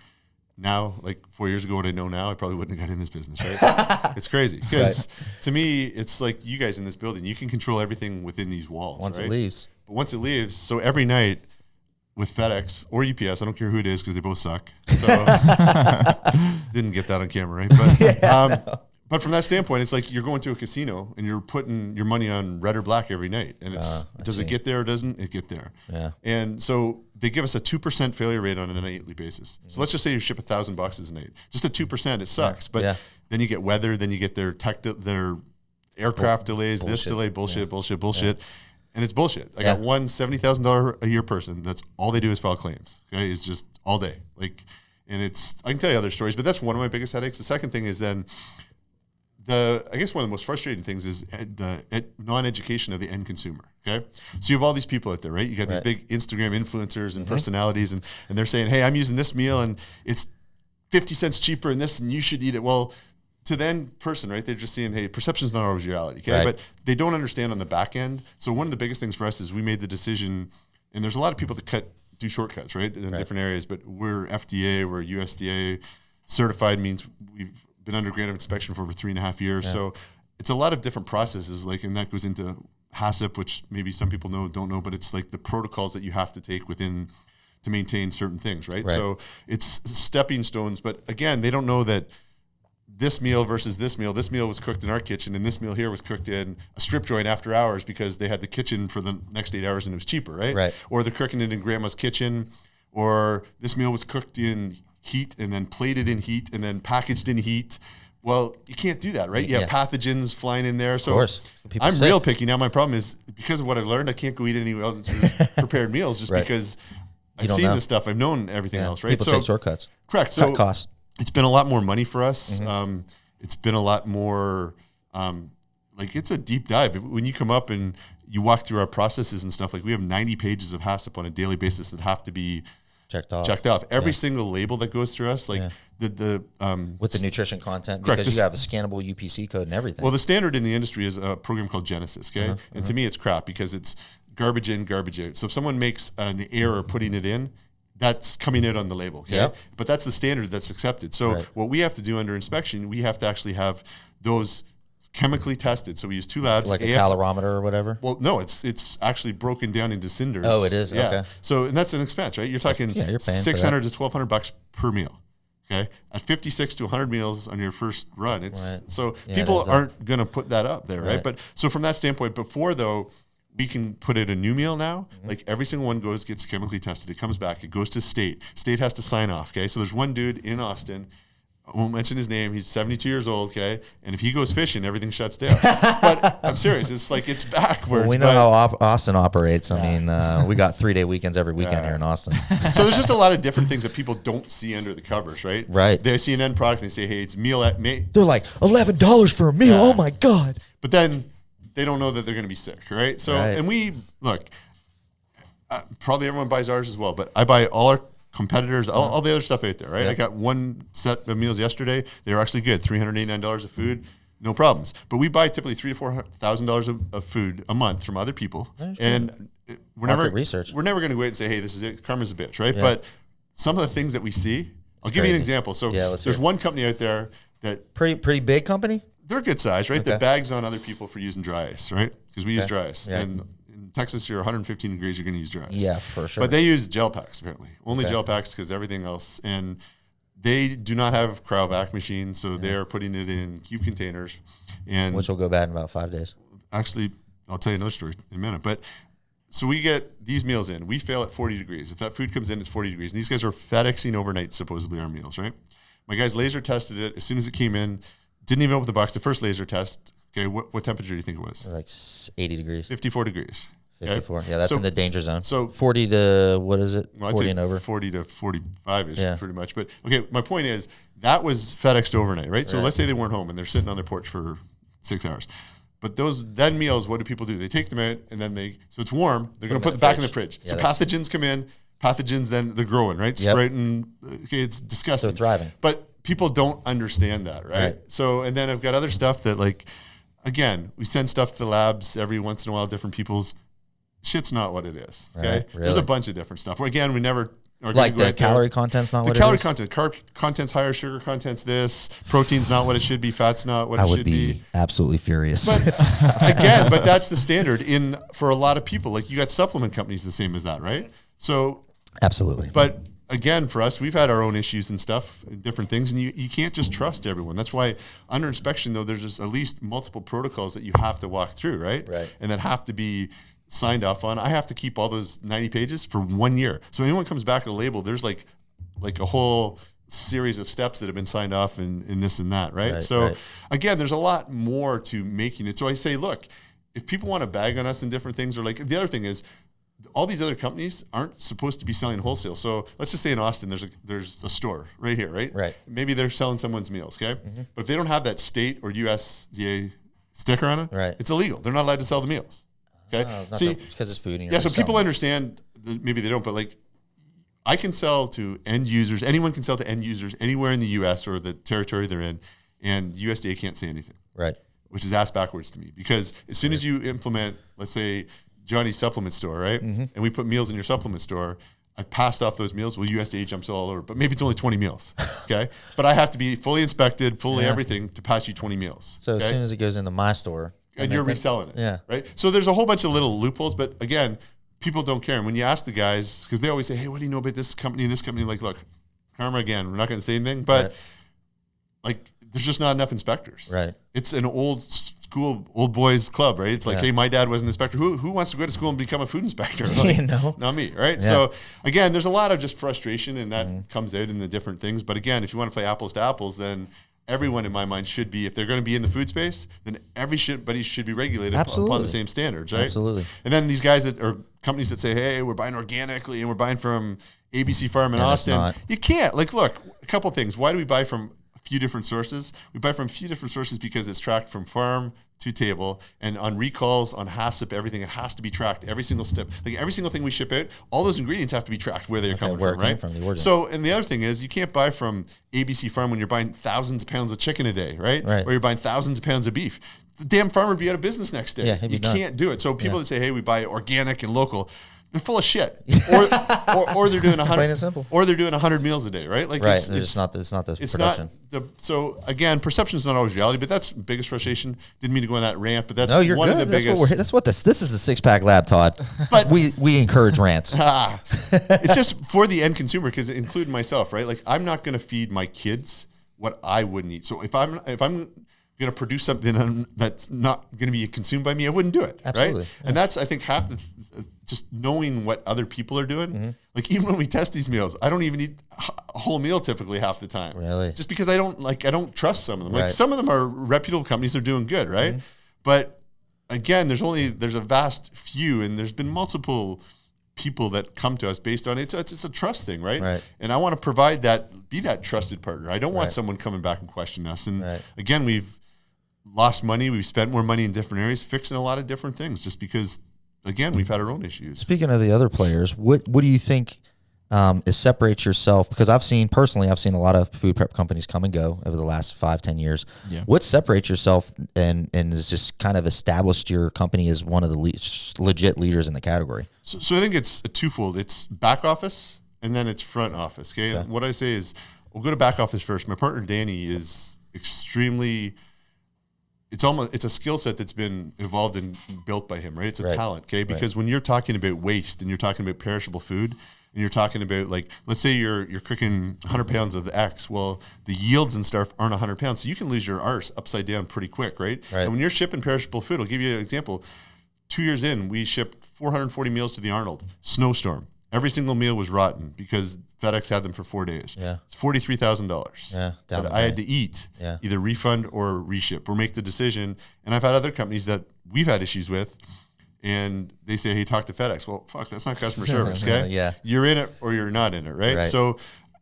S3: now, like 4 years ago, what I know now, I probably wouldn't have got in this business, right? It's crazy because to me, it's like you guys in this building, you can control everything within these walls.
S2: Once it leaves.
S3: But once it leaves, so every night with FedEx or UPS, I don't care who it is because they both suck. So didn't get that on camera, right? But from that standpoint, it's like you're going to a casino and you're putting your money on red or black every night. And does it get there or doesn't it get there?
S2: Yeah.
S3: And so they give us a 2% failure rate on a nightly basis. So let's just say you ship 1,000 boxes a night. Just at 2%, it sucks. But then you get weather, then you get their aircraft delays, this delay, bullshit. And it's bullshit. I got one $70,000 a year person. That's all they do is file claims. Okay, it's just all day. And I can tell you other stories, but that's one of my biggest headaches. The second thing is then I guess one of the most frustrating things is the non-education of the end consumer. Okay, so you have all these people out there, right? You got these big Instagram influencers and personalities, and they're saying, "Hey, I'm using this meal, and it's 50 cents cheaper in this, and you should eat it." Well, to the end person, right? They're just saying, "Hey, perception's not always reality." Okay, but they don't understand on the back end. So one of the biggest things for us is we made the decision, and there's a lot of people that do shortcuts, right, in different areas. But we're FDA, we're USDA certified, means we've been under grant of inspection for over 3.5 years. So it's a lot of different processes, and that goes into HACCP, which maybe some people don't know, but it's like the protocols that you have to take within to maintain certain things, right? So it's stepping stones, but again, they don't know that this meal versus this meal was cooked in our kitchen and this meal here was cooked in a strip joint after hours because they had the kitchen for the next 8 hours and it was cheaper, right? Or they're cooking it in grandma's kitchen, or this meal was cooked in heat and then plated in heat and then packaged in heat Well, you can't do that, right? You have pathogens flying in there. So
S2: of course.
S3: I'm real picky. Now my problem is because of what I've learned, I can't go eat any prepared meals just because I've seen this stuff. I've known everything else, right?
S2: People take shortcuts.
S3: Correct. So
S2: cut costs.
S3: It's been a lot more money for us. It's been a lot more, like it's a deep dive. When you come up and you walk through our processes and stuff, like we have 90 pages of HACCP on a daily basis that have to be checked off. Every single label that goes through us, like with
S2: the nutrition content, because you have a scannable UPC code and everything.
S3: Well, the standard in the industry is a program called Genesis, okay? And to me, it's crap because it's garbage in, garbage out. So if someone makes an error putting it in, that's coming out on the label, okay?
S2: Yep.
S3: But that's the standard that's accepted. So what we have to do under inspection, we have to actually have those chemically tested. So we use 2 labs.
S2: Like a calorimeter or whatever?
S3: Well, no, it's actually broken down into cinders.
S2: Oh, it is?
S3: Yeah.
S2: Okay.
S3: So, and that's an expense, right? You're talking
S2: you're paying
S3: $600 to $1,200 per meal. Okay. At 56 to 100 meals on your first run, it's so people aren't going to put that up there, right? But so from that standpoint, before though, we can put it a new meal now. Like every single one gets chemically tested. It comes back. It goes to state. State has to sign off. Okay. So there's one dude in Austin. I won't mention his name. He's 72 years old. Okay. And if he goes fishing, everything shuts down. But I'm serious. It's like, it's backwards.
S2: Well, we know how Austin operates. I mean, we got 3-day weekends every weekend here in Austin.
S3: So there's just a lot of different things that people don't see under the covers, right?
S2: Right.
S3: They see an end product and they say, hey, it's meal at me.
S2: They're like, $11 for a meal. Oh my God.
S3: But then they don't know that they're going to be sick, right? So, and we, look, probably everyone buys ours as well, but I buy all our competitors, all the other stuff out there, right? I got one set of meals yesterday. They were actually good, $389 of food, no problems. But we buy typically $3,000 to $4,000 of food a month from other people, and we're never going to go out and say, hey, this is it. Karma's a bitch, right? But some of the things that we see, I'll give you an example. So there's one company out there that
S2: pretty big company.
S3: They're good size, right? That bags on other people for using dry ice, right? Because we use dry ice, and in Texas, you're 115 degrees, you're going to use dry ice.
S2: Yeah, for sure.
S3: But they use gel packs, apparently. Only gel packs because everything else. And they do not have Cryovac machines, so they're putting it in cube containers. And
S2: which will go bad in about 5 days.
S3: Actually, I'll tell you another story in a minute. But so we get these meals in. We fail at 40 degrees. If that food comes in, it's 40 degrees. And these guys are FedExing overnight, supposedly, our meals, right? My guys laser tested it. As soon as it came in, didn't even open the box. The first laser test, okay, what temperature do you think it was?
S2: Like 80 degrees.
S3: 54 degrees.
S2: 54. Okay? Yeah, that's in the danger zone.
S3: So
S2: 40 to, what is it?
S3: Well,
S2: 40 and over?
S3: 40 to 45 is pretty much. But, okay, my point is that was FedExed overnight, right? So let's say they weren't home and they're sitting on their porch for 6 hours. But those then meals, what do people do? They take them out and then so it's warm. They're going to put it back in the fridge. Yeah, so pathogens come in. Pathogens, then they're growing, right? Sprouting. Okay, it's disgusting.
S2: They're thriving.
S3: But people don't understand that, right? So, and then I've got other stuff that, like, again, we send stuff to the labs every once in a while, different people's. Shit's not what it is, okay?
S2: Right, really?
S3: There's a bunch of different stuff. Again, we never are
S2: like the calorie content's not what it is?
S3: The calorie content. Carb content's higher, sugar content's this, protein's not what it should be, fat's not what it should be.
S2: I would be absolutely furious.
S3: But again, but that's the standard for a lot of people. Like, you got supplement companies the same as that, right? So
S2: absolutely.
S3: But again, for us, we've had our own issues and stuff, different things, and you can't just trust everyone. That's why under inspection, though, there's just at least multiple protocols that you have to walk through, right?
S2: Right.
S3: And that have to be signed off on. I have to keep all those 90 pages for 1 year. So anyone comes back with a label, there's like a whole series of steps that have been signed off in this and that, right? So again, there's a lot more to making it. So I say, look, if people want to bag on us in different things, or like the other thing is, all these other companies aren't supposed to be selling wholesale. So let's just say in Austin, there's a store right here, right?
S2: Right.
S3: Maybe they're selling someone's meals, okay? Mm-hmm. But if they don't have that state or USDA sticker on it, it's illegal. They're not allowed to sell the meals. Okay.
S2: See, because it's food.
S3: So people understand. Maybe they don't, but like, I can sell to end users. Anyone can sell to end users anywhere in the U.S. or the territory they're in, and USDA can't say anything.
S2: Right.
S3: Which is ass backwards to me, because as soon as you implement, let's say, Johnny's supplement store, right, and we put meals in your supplement store, I've passed off those meals. Well, USDA jumps all over, but maybe it's only 20 meals. Okay. But I have to be fully inspected, fully everything to pass you 20 meals.
S2: So as soon as it goes into my store.
S3: And you're reselling it. Right. So there's a whole bunch of little loopholes, but again, people don't care. And when you ask the guys, because they always say, hey, what do you know about this company and this company? Like, look, karma again, we're not going to say anything, but like, there's just not enough inspectors.
S2: Right.
S3: It's an old school, old boys club, right? It's like, hey, my dad was an inspector. Who wants to go to school and become a food inspector? Like, not me, right? Yeah. So again, there's a lot of just frustration, and that comes out in the different things. But again, if you want to play apples to apples, then everyone in my mind should be, if they're going to be in the food space, then everybody should be regulated upon the same standards, right?
S2: Absolutely.
S3: And then these guys that are companies that say, hey, we're buying organically and we're buying from ABC Farm in Austin. You can't. Like, look, a couple things. Why do we buy from a few different sources? We buy from a few different sources because it's tracked from farm to table, and on recalls, on HACCP, everything, it has to be tracked every single step. Like every single thing we ship out, all those ingredients have to be tracked where they're coming from, right?
S2: From the origin.
S3: So, and the other thing is, you can't buy from ABC Farm when you're buying thousands of pounds of chicken a day, right? Or you're buying thousands of pounds of beef. The damn farmer would be out of business next day. You can't do it. So people that say, hey, we buy organic and local, they're full of shit, or they're doing 100, or they're doing 100 meals a day, right? Like
S2: it's not the production.
S3: So again, perception is not always reality, but that's the biggest frustration. Didn't mean to go on that rant, but that's
S2: one of the biggest. That's what this is the SixPack Lab, Todd. But we encourage rants.
S3: It's just for the end consumer, because including myself, right? Like I'm not going to feed my kids what I wouldn't eat. So if I'm going to produce something that's not going to be consumed by me, I wouldn't do it.
S2: Absolutely.
S3: Right? Yeah. And that's, I think, half the just knowing what other people are doing. Like even when we test these meals, I don't even eat a whole meal typically half the time.
S2: Really?
S3: Just because I don't trust some of them. Like some of them are reputable companies, they're doing good, right? But again, there's a vast few, and there's been multiple people that come to us based on it's a trust thing, right? And I want to provide be that trusted partner. I don't want someone coming back and questioning us. And again, we've lost money, we've spent more money in different areas fixing a lot of different things just because, again, we've had our own issues.
S2: Speaking of the other players, what do you think separates yourself? Because I've seen a lot of food prep companies come and go over the last 5-10 years. Yeah. What separates yourself and has just kind of established your company as one of the legit leaders in the category?
S3: So I think it's a twofold. It's back office and then it's front office. Okay. And what I say is we'll go to back office first. My partner Danny is extremely. It's a skill set that's been evolved and built by him, right? It's a talent, okay? Because when you're talking about waste and you're talking about perishable food and you're talking about, like, let's say you're cooking 100 pounds of the X, well, the yields and stuff aren't 100 pounds, so you can lose your arse upside down pretty quick, right? And when you're shipping perishable food, I'll give you an example. 2 years in, we shipped 440 meals to the Arnold. Snowstorm. Every single meal was rotten because FedEx had them for 4 days. Yeah. It's $43,000. Yeah. That I had to eat, either refund or reship or make the decision. And I've had other companies that we've had issues with, and they say, hey, talk to FedEx. Well, fuck, that's not customer service, okay? You're in it or you're not in it, right? So,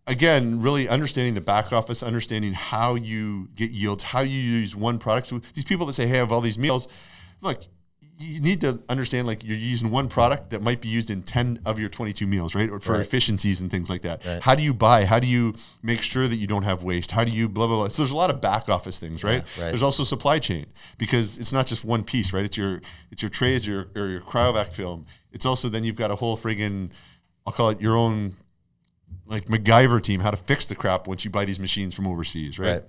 S3: again, really understanding the back office, understanding how you get yields, how you use one product. So these people that say, hey, I have all these meals, look, you need to understand, like, you're using one product that might be used in 10 of your 22 meals, right? Or for efficiencies and things like that. How do you buy? How do you make sure that you don't have waste? How do you blah, blah, blah? So there's a lot of back office things, right? There's also supply chain, because it's not just one piece, right? It's your trays, or your Cryovac film. It's also, then you've got a whole friggin', I'll call it your own, like, MacGyver team, how to fix the crap once you buy these machines from overseas, right?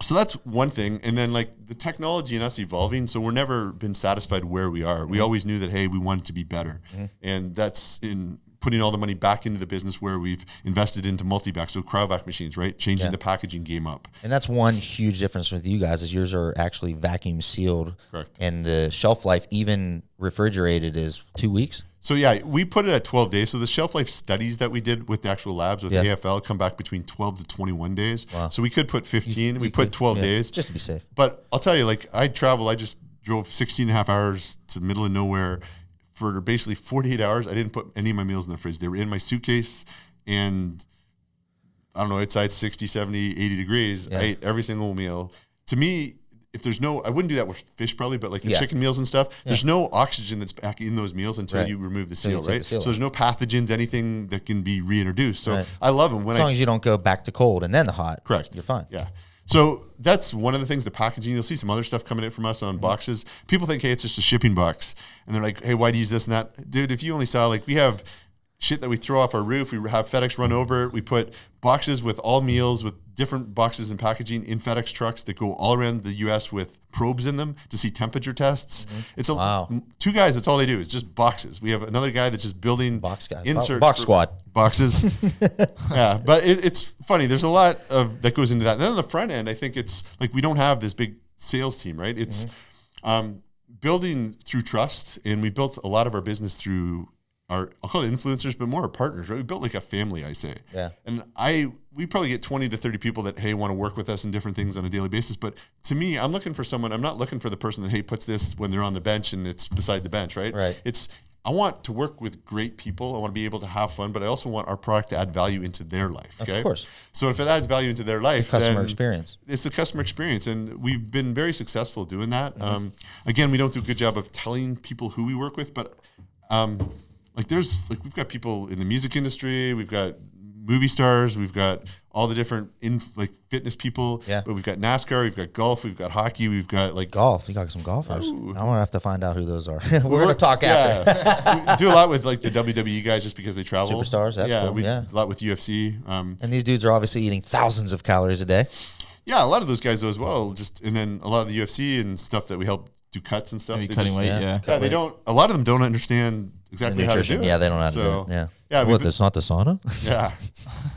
S3: So that's one thing. And then, like, the technology and us evolving, so we're never been satisfied where we are. We always knew that, hey, we wanted to be better. And that's in putting all the money back into the business where we've invested into multi-vac, so Cryovac machines, right? Changing the packaging game up. And
S2: that's one huge difference with you guys, is yours are actually vacuum sealed. Correct. And the shelf life, even refrigerated, is 2 weeks.
S3: So yeah, we put it at 12 days. So the shelf life studies that we did with the actual labs with the AFL come back between 12 to 21 days. Wow. So we could put 15, we put 12 days.
S2: Just to be safe.
S3: But I'll tell you, like, I just drove 16 and a half hours to the middle of nowhere for basically 48 hours. I didn't put any of my meals in the fridge. They were in my suitcase, and I don't know, outside 60, 70, 80 degrees. I ate every single meal. To me, if there's no, I wouldn't do that with fish probably, but like the chicken meals and stuff, there's no oxygen that's back in those meals until you remove the seal, right? So there's no pathogens, anything that can be reintroduced. So I love them.
S2: As long as you don't go back to cold and then the hot.
S3: Correct.
S2: You're fine.
S3: Yeah. So that's one of the things, the packaging. You'll see some other stuff coming in from us on boxes. People think, hey, it's just a shipping box. And they're like, hey, why do you use this and that? Dude, if you only saw, like, we have shit that we throw off our roof. We have FedEx run over it. We put boxes with all meals with different boxes and packaging in FedEx trucks that go all around the U.S. with probes in them to see temperature tests. It's two guys. That's all they do is just boxes. We have another guy that's just building inserts.
S2: Box squad.
S3: Boxes. But it's funny. There's a lot of that goes into that. And then on the front end, I think it's like we don't have this big sales team, right? It's building through trust. And we built a lot of our business through I'll call it influencers, but more our partners, right? We built like a family, I say.
S2: Yeah.
S3: And we probably get 20 to 30 people that, hey, want to work with us in different things on a daily basis. But to me, I'm looking for someone, I'm not looking for the person that, hey, puts this when they're on the bench and it's beside the bench, right?
S2: Right.
S3: I want to work with great people. I want to be able to have fun, but I also want our product to add value into their life. Okay?
S2: Of course.
S3: So if it adds value into their life,
S2: Customer experience.
S3: It's the customer experience, and we've been very successful doing that. Again, we don't do a good job of telling people who we work with, but we've got people in the music industry, we've got movie stars, we've got all the different fitness people.
S2: Yeah.
S3: But we've got NASCAR, we've got golf, we've got hockey, we've got
S2: golf. You got some golfers.
S3: Ooh.
S2: I'm gonna have to find out who those are. We're gonna talk after.
S3: We do a lot with like the WWE guys just because they travel.
S2: Superstars. That's cool.
S3: We
S2: Yeah.
S3: do a lot with UFC.
S2: And these dudes are obviously eating thousands of calories a day.
S3: Yeah, a lot of those guys though as well. And then a lot of the UFC and stuff that we help do cuts and stuff.
S1: Maybe cutting weight, yeah.
S3: They don't. A lot of them don't understand exactly how to do it.
S2: Yeah, they don't know how to do it. Yeah.
S3: Yeah.
S2: What? It's not the sauna.
S3: Yeah.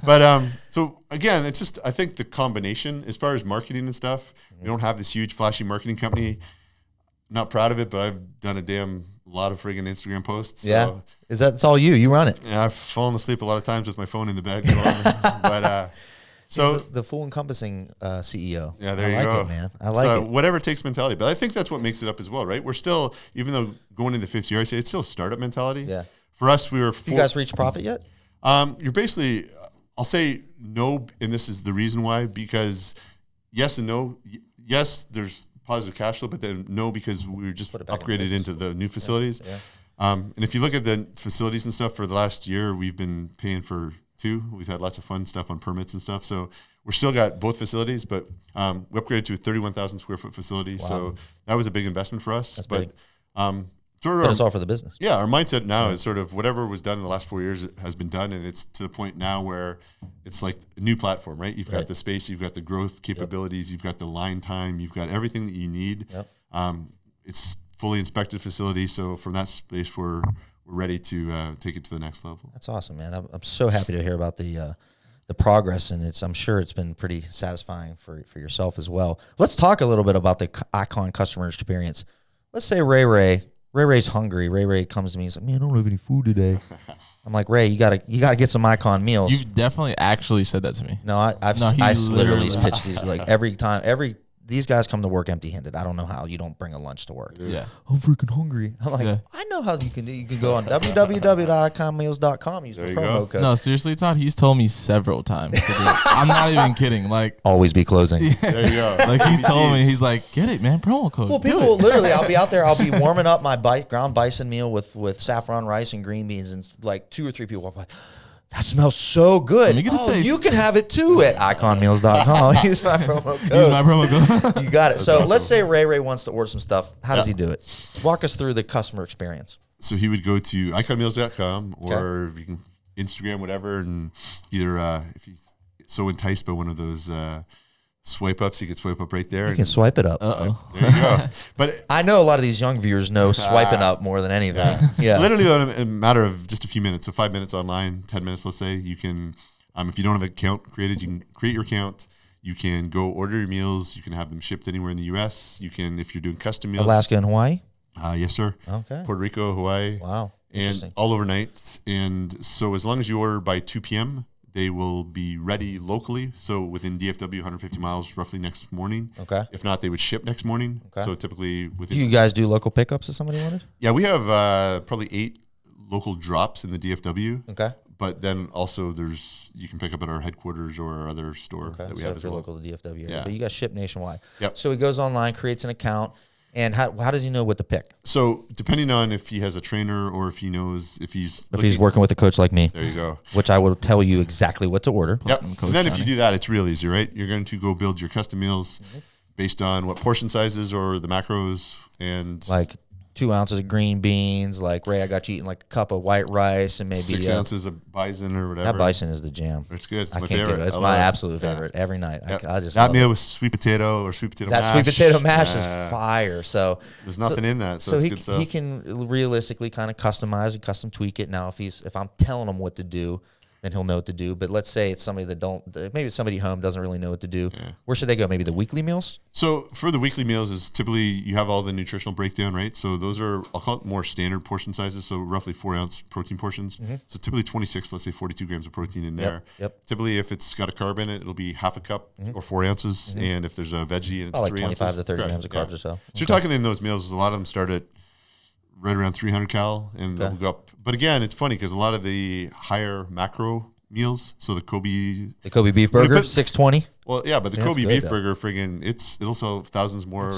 S3: But so again, it's just I think the combination as far as marketing and stuff. We don't have this huge flashy marketing company. Not proud of it, but I've done a lot of friggin' Instagram posts.
S2: Yeah.
S3: So,
S2: It's all you. You run it.
S3: yeah, I've fallen asleep a lot of times with my phone in the bed. But so
S2: the full encompassing CEO.
S3: yeah, there
S2: I
S3: you
S2: like
S3: go.
S2: it, man. I like it.
S3: Whatever it takes mentality. But I think that's what makes it up as well, right? We're still, even though going into the 5th year, I say it's still startup mentality.
S2: Yeah.
S3: For us, we were.
S2: You guys reached profit yet?
S3: You're basically, I'll say no, and this is the reason why, because yes and no. Yes, there's positive cash flow, but then no, because we were just upgraded into the new facilities.
S2: Yeah.
S3: And if you look at the facilities and stuff for the last year, we've been paying for 2. We've had lots of fun stuff on permits and stuff. So we're still got both facilities, but we upgraded to a 31,000 square foot facility. Wow. So that was a big investment for us.
S2: That's
S3: but
S2: big.
S3: Sort of
S2: But it's all for the business.
S3: Yeah, our mindset now is sort of whatever was done in the last 4 years has been done, and it's to the point now where it's like a new platform, right? You've got the space, you've got the growth capabilities, you've got the line time, you've got everything that you need.
S2: Yep.
S3: It's fully inspected facility, so from that space, we're ready to take it to the next level.
S2: That's awesome, man. I'm so happy to hear about the progress, and I'm sure it's been pretty satisfying for yourself as well. Let's talk a little bit about the Icon customer experience. Let's say Ray's hungry. Ray comes to me. He's like, "Man, I don't have any food today." I'm like, "Ray, you gotta get some Icon meals."
S1: You've definitely actually said that to me.
S2: No, I literally pitched these like every time. These guys come to work empty-handed. I don't know how you don't bring a lunch to work.
S1: Yeah.
S2: I'm freaking hungry. I'm like,
S1: Yeah.
S2: I know how you can do. You can go on www.iconmeals.com. Use the
S3: There you
S2: promo
S3: go.
S2: code.
S1: No, seriously, Todd, he's told me several times. to do it. I'm not even kidding. Like,
S2: Always be closing.
S3: There you go.
S1: like he's told me, he's like, get it, man, promo code.
S2: Well,
S1: do
S2: people
S1: it.
S2: literally, I'll be out there. I'll be warming up my ground bison meal with saffron rice and green beans, and like 2 or 3 people walk by. That smells so good.
S1: Let me get a taste.
S2: You can have it too at iconmeals.com. Use my promo code.
S1: Use my promo code.
S2: You got it. So
S3: awesome.
S2: let's say Ray wants to order some stuff. How does he do it? Walk us through the customer experience.
S3: So he would go to iconmeals.com or you can Instagram, whatever, and either if he's so enticed by one of those swipe ups, he could swipe up right there.
S2: You can swipe it up.
S1: Uh-oh.
S3: There you go. But
S2: I know a lot of these young viewers know swiping up more than anything. Yeah.
S3: literally in a matter of just a few minutes, so 5 minutes online, 10 minutes, let's say, you can, if you don't have an account created, you can create your account. You can go order your meals. You can have them shipped anywhere in the U.S. You can, if you're doing custom meals.
S2: Alaska and Hawaii?
S3: Yes, sir.
S2: Okay.
S3: Puerto Rico, Hawaii.
S2: Wow.
S3: And all overnight. And so as long as you order by 2 p.m., they will be ready locally. So within DFW, 150 miles roughly next morning.
S2: Okay.
S3: If not, they would ship next morning.
S2: Okay.
S3: So typically within.
S2: Do you guys do local pickups if somebody wanted?
S3: Yeah, we have probably 8 local drops in the DFW.
S2: Okay.
S3: But then also you can pick up at our headquarters or our other store
S2: Okay.
S3: that we
S2: So
S3: have
S2: if
S3: as
S2: you're
S3: well.
S2: local to DFW.
S3: Yeah.
S2: But you guys ship nationwide.
S3: Yep.
S2: So he goes online, creates an account. And how does he know what to pick?
S3: So depending on if he has a trainer or if he knows if he's
S2: working with a coach like me,
S3: there you go.
S2: which I will tell you exactly what to order.
S3: Yep. And then if you do that, it's real easy, right? You're going to go build your custom meals based on what portion sizes or the macros and
S2: Like 2 ounces of green beans. Like, Ray, I got you eating like a cup of white rice and maybe
S3: 6 ounces of bison or whatever.
S2: That bison is the jam.
S3: It's good. It's
S2: I
S3: my
S2: can't
S3: favorite.
S2: get it. It's
S3: I
S2: my
S3: love it.
S2: absolute favorite every night.
S3: Yep.
S2: I just
S3: that
S2: love
S3: meal
S2: it.
S3: with sweet potato or sweet potato
S2: That
S3: mash.
S2: sweet potato mash
S3: Yeah.
S2: is fire. So
S3: There's nothing in that, so it's good stuff.
S2: he can realistically kind of customize and custom tweak it. Now, if I'm telling him what to do, then he'll know what to do. But let's say it's somebody maybe it's somebody home doesn't really know what to do. Yeah. Where should they go? Maybe the weekly meals?
S3: So for the weekly meals is typically you have all the nutritional breakdown, right? So those are, I'll call it more standard portion sizes. So roughly 4-ounce protein portions. Mm-hmm. So typically 26, let's say 42 grams of protein in there.
S2: Yep.
S3: Typically if it's got a carb in it, it'll be half a cup or 4 ounces. Mm-hmm. And if there's a veggie and it's
S2: like
S3: 3
S2: 25
S3: ounces.
S2: to 30 grams of carbs or so.
S3: So you're talking in those meals, a lot of them start at right around 300 cal and they'll go up. But again, it's funny because a lot of the higher macro meals, so the Kobe
S2: beef burger, 620.
S3: Well, yeah, but the Kobe beef burger, friggin', it'll sell thousands more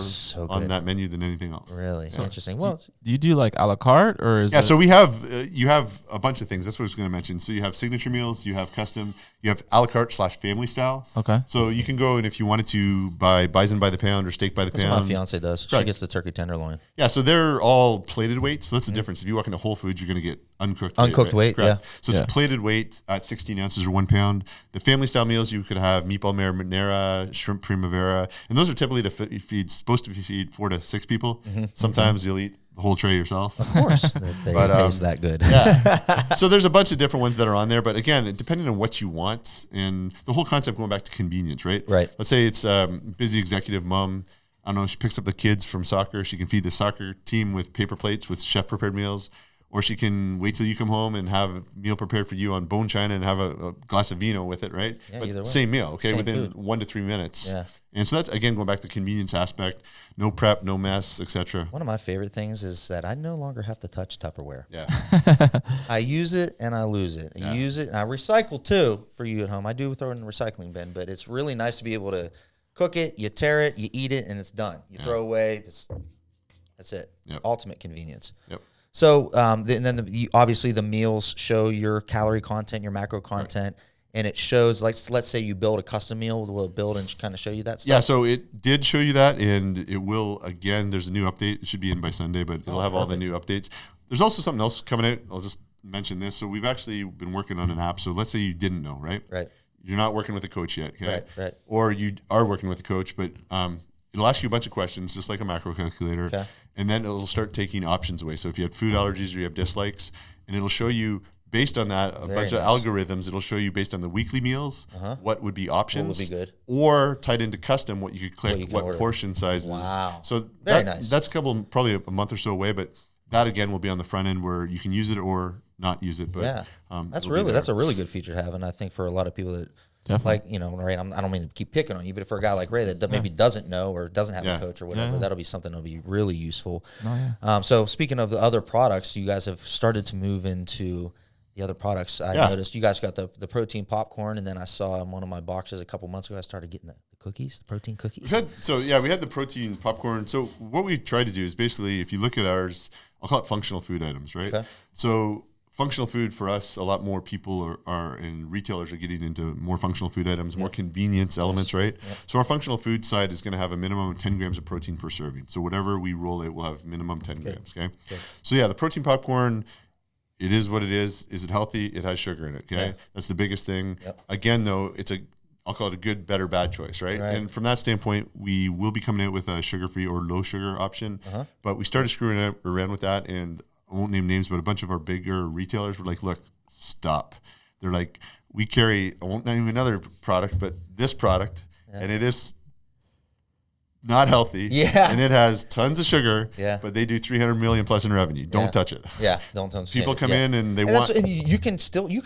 S3: on that menu than anything else.
S2: Really interesting. Well,
S1: do you do like a la carte or is
S3: so we have you have a bunch of things. That's what I was going to mention. So you have signature meals, you have custom, you have a la carte / family style.
S1: Okay.
S3: So you can go and if you wanted to buy bison by the pound or steak by the pound.
S2: That's what my fiance does. She gets the turkey tenderloin.
S3: Yeah, so they're all plated weight. So that's the difference. If you walk into Whole Foods, you're going to get uncooked
S2: weight.
S3: Yeah. So it's a plated weight at 16 ounces or 1 pound. The family style meals, you could have meatball marinara, shrimp primavera, and those are typically supposed to feed 4 to 6 people. Mm-hmm. Sometimes you'll eat the whole tray yourself.
S2: Of course, they taste that good.
S3: Yeah. So there's a bunch of different ones that are on there, but again, depending on what you want, and the whole concept going back to convenience, right?
S2: Right.
S3: Let's say it's busy executive mom. I don't know. She picks up the kids from soccer. She can feed the soccer team with paper plates with chef prepared meals. Or she can wait till you come home and have a meal prepared for you on bone china and have a glass of vino with it, right?
S2: Yeah,
S3: but
S2: either way.
S3: Same meal, okay,
S2: Same
S3: within
S2: food.
S3: 1 to 3 minutes.
S2: Yeah.
S3: And so that's, again, going back to the convenience aspect. No prep, no mess, etc.
S2: One of my favorite things is that I no longer have to touch Tupperware.
S3: Yeah.
S2: I use it and I lose it. I use it and I recycle too for you at home. I do throw it in the recycling bin, but it's really nice to be able to cook it, you tear it, you eat it, and it's done. You throw away. That's it.
S3: Yep.
S2: Ultimate convenience.
S3: Yep.
S2: So obviously the meals show your calorie content, your macro content, and it shows, like, let's say you build a custom meal, will it build and kind of show you that stuff?
S3: Yeah, so it did show you that, and it will, again, there's a new update. It should be in by Sunday, but it'll have all the new updates. There's also something else coming out. I'll just mention this. So we've actually been working on an app. So let's say you didn't know, right?
S2: Right.
S3: You're not working with a coach yet, okay?
S2: Right.
S3: Or you are working with a coach, but it'll ask you a bunch of questions, just like a macro calculator.
S2: Okay.
S3: And then it'll start taking options away. So if you have food allergies or you have dislikes, and it'll show you based on that a bunch of algorithms. It'll show you based on the weekly meals what would be options,
S2: what would be good,
S3: or tied into custom what you could click, what portion sizes.
S2: Wow,
S3: so
S2: nice.
S3: That's probably a month or so away, but that again will be on the front end where you can use it or not use it. But
S2: that's a really good feature to have, and I think for a lot of people that. Definitely. Like, Ray, I don't mean to keep picking on you, but for a guy like Ray that maybe doesn't know or doesn't have a coach or whatever, that'll be something that'll be really useful. So speaking of the other products, you guys have started to move into the other products. I noticed you guys got the protein popcorn, and then I saw in one of my boxes a couple months ago, I started getting the cookies, the protein cookies.
S3: We had the protein popcorn. So what we tried to do is basically, if you look at ours, I'll call it functional food items, right? Okay. So functional food for us, a lot more people are and retailers are getting into more functional food items, more convenience elements, right? Yep. So our functional food side is going to have a minimum of 10 grams of protein per serving. So whatever we roll it, we'll have minimum 10 grams, okay? So the protein popcorn, it is what it is. Is it healthy? It has sugar in it, okay? Yeah. That's the biggest thing. Yep. Again, though, I'll call it a good, better, bad choice, right? And from that standpoint, we will be coming out with a sugar-free or low sugar option. But we started screwing around with that, and I won't name names, but a bunch of our bigger retailers were like, look, stop. They're like, we carry, I won't name another product, but this product, and it is not healthy. Yeah. And it has tons of sugar, but they do 300 million plus in revenue. Don't touch it.
S2: Yeah, don't touch it.
S3: People come in and they
S2: want. And you can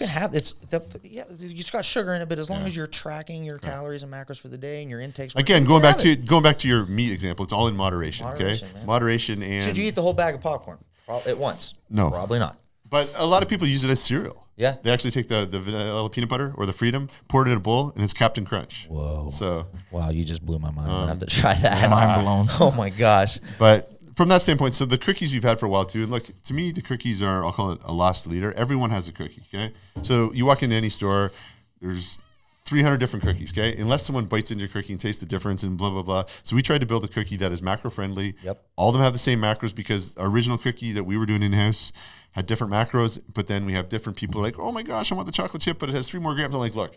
S2: have, you just got sugar in it, but as long as you're tracking your calories and macros for the day and your intakes.
S3: Again, going back to your meat example, it's all in moderation, okay? Man. Moderation. And
S2: should you eat the whole bag of popcorn at once?
S3: No.
S2: Probably not.
S3: But a lot of people use it as cereal.
S2: Yeah.
S3: They actually take the vanilla peanut butter or the Freedom, pour it in a bowl, and it's Captain Crunch.
S2: Whoa.
S3: So.
S2: Wow, you just blew my mind. I'm going to have to try that.
S1: Mind blown.
S2: Oh, my gosh.
S3: But from that standpoint, so the cookies we've had for a while, too, and look, to me, the cookies are, I'll call it a lost leader. Everyone has a cookie, okay? So you walk into any store, there's 300 different cookies, okay? Unless someone bites into your cookie and tastes the difference and blah, blah, blah. So we tried to build a cookie that is macro-friendly.
S2: Yep.
S3: All of them have the same macros because our original cookie that we were doing in-house had different macros, but then we have different people like, oh my gosh, I want the chocolate chip, but it has 3 more grams. I'm like, look,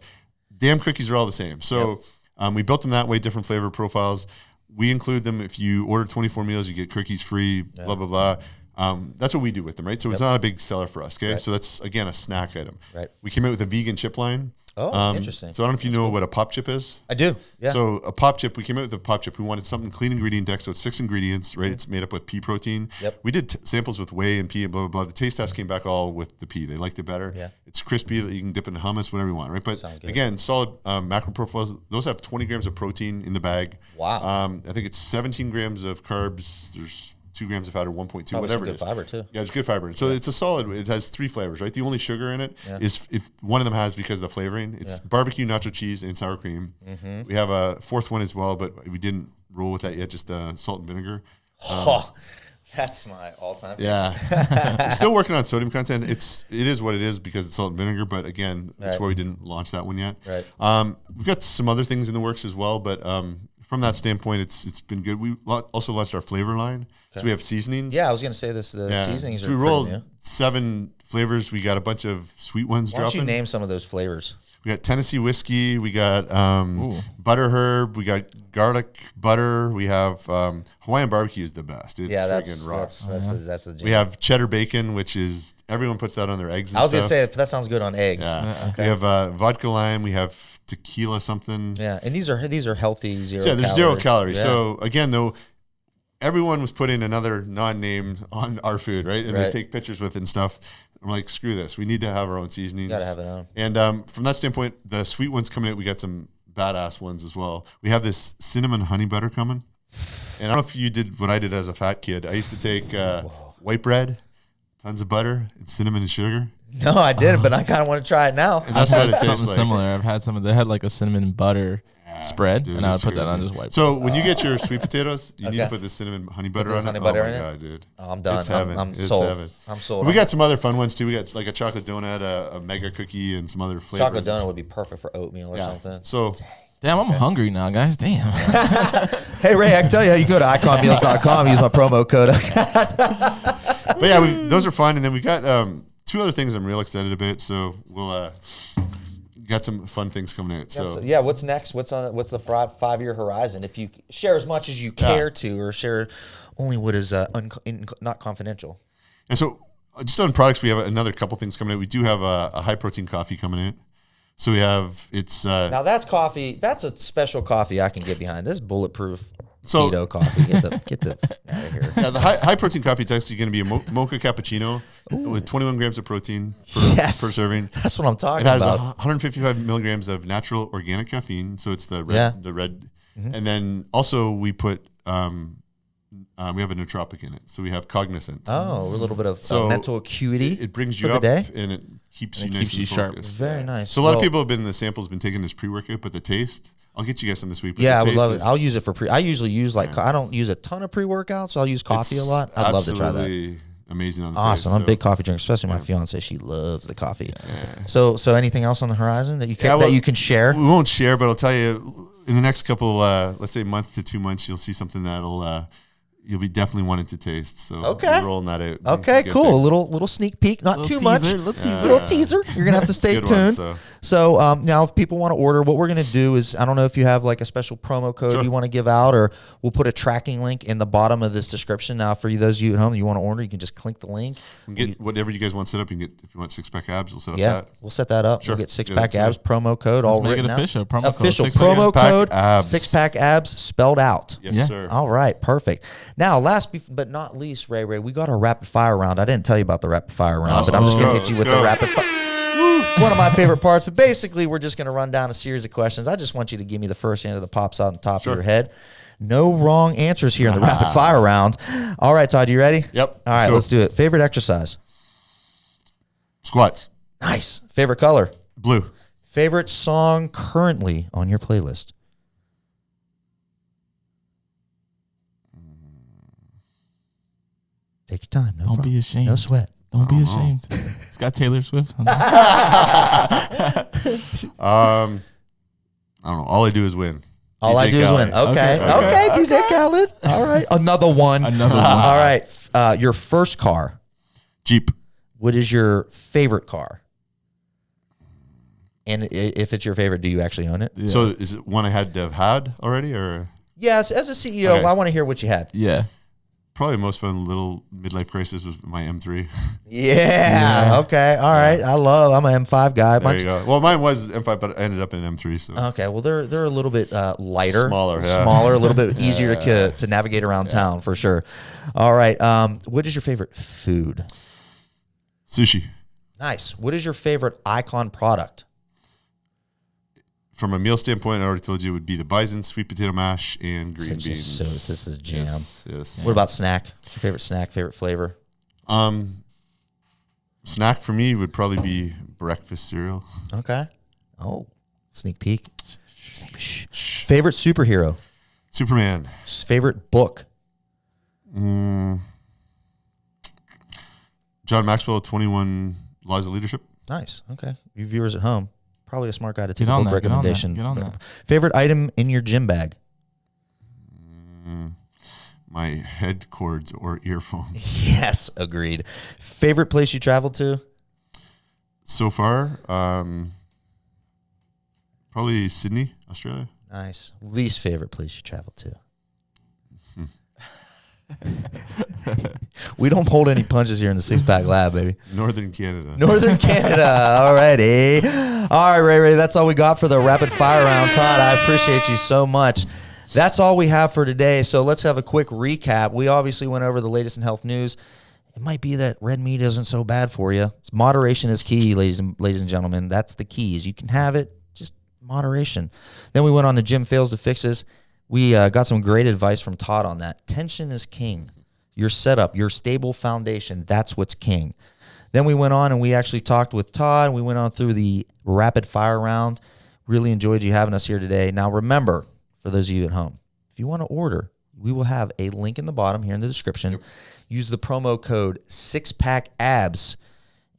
S3: damn cookies are all the same. So we built them that way, different flavor profiles. We include them. If you order 24 meals, you get cookies free, blah, blah, blah. That's what we do with them, right? So it's not a big seller for us, okay? So that's, again, a snack item.
S2: Right.
S3: We came out with a vegan chip line.
S2: Oh, interesting.
S3: So I don't know if you know what a pop chip is.
S2: I do, yeah.
S3: So a pop chip, we came out with a pop chip. We wanted something clean ingredient deck. So it's 6 ingredients, right? It's made up with pea protein.
S2: Yep.
S3: We did samples with whey and pea and blah, blah, blah. The taste test came back all with the pea. They liked it better.
S2: Yeah.
S3: It's crispy. You can dip it in hummus, whatever you want, right? But again, solid macro profiles. Those have 20 grams of protein in the bag.
S2: Wow.
S3: I think it's 17 grams of carbs. There's 2 grams of fat or 1.2, whatever it is.
S2: Good fiber too.
S3: Yeah, it's good fiber. So it's a solid. It has 3 flavors, right? The only sugar in it is if one of them has because of the flavoring. It's barbecue, nacho cheese, and sour cream. We have a 4th one as well, but we didn't roll with that yet. Just salt and vinegar.
S2: That's my all-time favorite.
S3: Yeah, still working on sodium content. It is what it is because it's salt and vinegar. But again, that's why we didn't launch that one yet.
S2: Right.
S3: We've got some other things in the works as well, but from that standpoint, it's been good. We also launched our flavor line. So we have seasonings.
S2: Yeah, I was going to say this. The seasonings
S3: so
S2: are
S3: we rolled
S2: new.
S3: 7 flavors. We got a bunch of sweet ones
S2: Why don't
S3: dropping.
S2: you name some of those flavors?
S3: We got Tennessee whiskey. We got butter herb. We got garlic butter. We have Hawaiian barbecue is the best. It's friggin' rocks.
S2: That's the.
S3: We have cheddar bacon, which is everyone puts that on their eggs. And
S2: I was going to
S3: stuff.
S2: say that sounds good on eggs.
S3: Yeah.
S1: Okay.
S3: We have vodka lime. We have tequila something.
S2: Yeah, and these are healthy, zero.
S3: Yeah, there's 0 calories.
S2: Yeah.
S3: So again, though, everyone was putting another non-name on our food, right? And they take pictures with it and stuff. I'm like, screw this. We need to have our own seasonings.
S2: Got to have it on.
S3: And from that standpoint, the sweet ones coming out, we got some badass ones as well. We have this cinnamon honey butter coming. And I don't know if you did what I did as a fat kid. I used to take white bread, tons of butter, and cinnamon and sugar.
S2: No, I didn't, but I kind of want to try it now.
S3: And that's what it tastes
S1: Something
S3: like.
S1: similar. I've had some of. They had like a cinnamon and butter spread,
S3: Dude,
S1: and I would
S3: that's
S1: put that on
S3: crazy.
S1: just white.
S3: So when you get your sweet potatoes, you need to
S2: Okay.
S3: put the cinnamon honey butter on
S2: honey
S3: it.
S2: butter
S3: Oh
S2: in
S3: my
S2: it?
S3: god, dude!
S2: Oh, I'm done.
S3: It's heaven.
S2: I'm
S3: It's
S2: sold.
S3: heaven.
S2: I'm sold.
S3: We got some other fun ones too. We got like a chocolate donut, a mega cookie, and some other flavors.
S2: Chocolate donut would be perfect for oatmeal or something.
S3: So
S1: Damn, I'm hungry now, guys. Damn.
S2: Hey, Ray, I can tell you, you go to iconmeals.com, use my promo code.
S3: but yeah, those are fun. And then we got 2 other things I'm real excited about. So we'll got some fun things coming out. So
S2: yeah, what's next? What's the 5-year horizon? If you share as much as you care to, or share only what is not confidential.
S3: and so just on products, we have another couple things coming out. We do have a high protein coffee coming out. So we have
S2: Now that's coffee. That's a special coffee I can get behind. This bulletproof
S3: So-
S2: keto coffee. Get the out of here.
S3: Yeah, the high protein coffee, it's actually going to be a mocha cappuccino with 21 grams of protein per serving.
S2: That's what I'm talking
S3: It has
S2: about.
S3: 155 milligrams of natural organic caffeine, so it's the red.
S2: Yeah.
S3: The red, and then also we put we have a nootropic in it, so we have cognizant.
S2: Oh, a little bit of
S3: So
S2: mental acuity.
S3: It brings
S2: for
S3: you
S2: the
S3: up
S2: day?
S3: and it keeps
S1: And
S3: you
S1: it
S3: nice
S1: keeps you
S3: and
S1: sharp.
S3: focused.
S2: Very nice.
S3: So a lot of
S2: Well,
S3: people have been in the samples, been taking this pre-workout, but the taste. I'll get you guys some this week. But
S2: Yeah,
S3: the
S2: I would
S3: taste
S2: love it.
S3: is-
S2: I'll use it for I usually use I don't use a ton of pre-workouts. So I'll use coffee a
S3: it's
S2: lot. I'd love to try that.
S3: absolutely amazing on the
S2: Awesome.
S3: taste.
S2: I'm a big coffee drinker, especially my fiance. She loves the coffee. So anything else on the horizon that you can that you can share?
S3: We won't share, but I'll tell you in the next couple, let's say month to 2 months, you'll see something that'll you'll be definitely wanting to taste. So
S2: Okay.
S3: we're rolling that out.
S2: Okay,
S3: Get
S2: cool.
S3: there.
S2: A little sneak peek, not
S1: Little
S2: too much.
S1: teaser, little teaser.
S2: Little teaser. You're gonna have to stay
S3: Good one,
S2: tuned. So now, if people want to order, what we're gonna do is, I don't know if you have like a special promo code
S3: Sure.
S2: you want to give out, or we'll put a tracking link in the bottom of this description. Now, for those of you at home, you want to order, you can just click the link.
S3: You can get whatever you guys want set up. You can get if you want SixPack Abs, we'll set up
S2: Yeah,
S3: that.
S2: we'll set that up.
S3: Sure.
S2: We'll get
S3: Yeah,
S2: SixPack
S3: that's
S2: Abs
S3: it.
S2: promo code all
S1: Let's make
S2: written
S1: it
S2: out.
S1: official. Promo code
S2: Official
S1: SixPack.
S2: promo code
S3: SixPackAbs.
S2: SixPack Abs spelled out.
S3: Yes,
S1: Yeah.
S3: sir.
S2: All right, perfect. Now, last but not least, Ray, we got our rapid fire round. I didn't tell you about the rapid fire round, but I'm just going to
S3: Let's
S2: hit you with
S3: go.
S2: the rapid fire. One of my favorite parts, but basically, we're just going to run down a series of questions. I just want you to give me the first answer that pops out on top
S3: Sure.
S2: of your head. No wrong answers here in the rapid fire round. All right, Todd, you ready?
S3: Yep.
S2: All right,
S3: go.
S2: let's do it. Favorite exercise?
S3: Squats.
S2: Nice. Favorite color?
S3: Blue.
S2: Favorite song currently on your playlist? Take your time. No
S1: Don't
S2: problem.
S1: be ashamed.
S2: No sweat.
S1: Don't be ashamed. It's got Taylor Swift on it.
S3: I don't know. All I do is win.
S2: All I
S3: DJ
S2: do is win.
S3: Khaled.
S2: Okay.
S1: Okay.
S2: Okay, DJ Khaled. All right. Another one.
S1: Another one.
S2: All right. Your first car.
S3: Jeep.
S2: What is your favorite car? And if it's your favorite, do you actually own it?
S1: Yeah.
S3: So is it one I had to have had already, or
S2: Yes. As a CEO,
S3: Okay.
S2: I want to hear what you had.
S1: Yeah.
S3: Probably most fun little midlife crisis was my M3.
S2: Yeah. Okay. All right. I'm an M5 guy.
S3: There you go. Well, mine was M5, but I ended up in an M3. So
S2: Okay. Well, they're a little bit lighter,
S3: Smaller,
S2: a little bit easier to navigate around town for sure. All right. What is your favorite food?
S3: Sushi.
S2: Nice. What is your favorite Icon product?
S3: From a meal standpoint, I already told you it would be the bison, sweet potato mash, and green beans.
S2: So this is jam.
S3: Yes.
S2: What about snack? What's your favorite snack? Favorite flavor?
S3: Snack for me would probably be breakfast cereal.
S2: Okay. Oh, sneak peek. Favorite superhero?
S3: Superman.
S2: Favorite book?
S3: John Maxwell, 21 Laws of Leadership.
S2: Nice. Okay. You viewers at home, probably a smart guy to take
S1: Get
S2: a
S1: on
S2: book
S1: that,
S2: recommendation.
S1: get on that.
S2: Favorite item in your gym bag?
S3: My head cords or earphones.
S2: Yes, agreed. Favorite place you traveled to?
S3: So far, probably Sydney, Australia.
S2: Nice. Least favorite place you traveled to? We don't hold any punches here in the SixPack Lab, baby.
S3: Northern Canada.
S2: Northern Canada. All right, All right, Ray. That's all we got for the rapid fire round. Todd, I appreciate you so much. That's all we have for today. So let's have a quick recap. We obviously went over the latest in health news. It might be that red meat isn't so bad for you. Moderation is key, ladies and gentlemen. That's the key. Is you can have it, just moderation. Then we went on the gym fails to fixes. We got some great advice from Todd on that. Tension is king. Your setup, your stable foundation, that's what's king. Then we went on and we actually talked with Todd. We went on through the rapid fire round. Really enjoyed you having us here today. Now remember, for those of you at home, if you want to order, we will have a link in the bottom here in the description. Yep. Use the promo code SixpackAbs,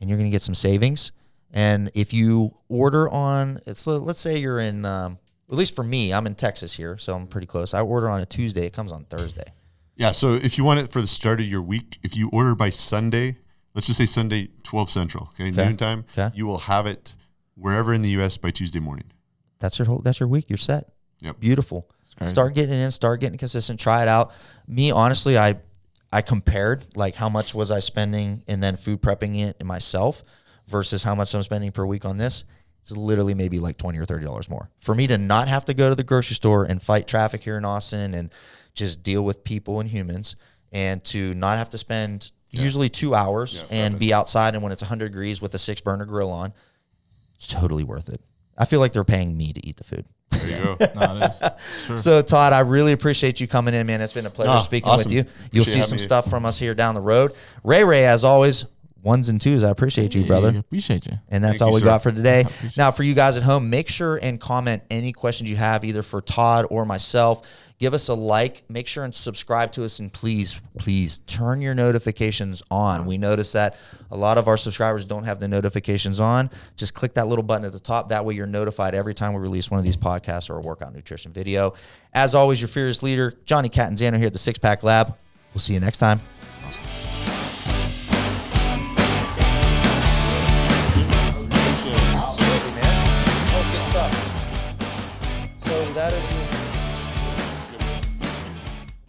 S2: and you're going to get some savings. And if you order on, let's say you're in, at least for me, I'm in Texas here, so I'm pretty close. I order on a Tuesday. It comes on Thursday.
S3: Yeah, so if you want it for the start of your week, if you order by Sunday, let's just say Sunday, 12 Central, noontime, you will have it wherever in the U.S. by Tuesday morning.
S2: That's your week. You're set.
S3: Yep.
S2: Beautiful. Start getting in, start getting consistent, try it out. Me, honestly, I compared like how much was I spending and then food prepping it in myself versus how much I'm spending per week on this. It's literally maybe like $20 or $30 more. For me to not have to go to the grocery store and fight traffic here in Austin and just deal with people and humans, and to not have to spend usually 2 hours and be outside, and when it's 100 degrees with a 6-burner grill on, it's totally worth it. I feel like they're paying me to eat the food.
S3: There you go.
S1: No, it is. Sure.
S2: So, Todd, I really appreciate you coming in, man. It's been a pleasure speaking with you. You'll see some stuff from us here down the road. Ray, as always, ones and twos. I appreciate you, brother.
S1: Appreciate you.
S2: And that's all we got for today. Now, for you guys at home, make sure and comment any questions you have, either for Todd or myself. Give us a like. Make sure and subscribe to us. And please turn your notifications on. We notice that a lot of our subscribers don't have the notifications on. Just click that little button at the top. That way you're notified every time we release one of these podcasts or a workout nutrition video. As always, your fearless leader, Jonny Catanzano here at the SixPack Lab. We'll see you next time.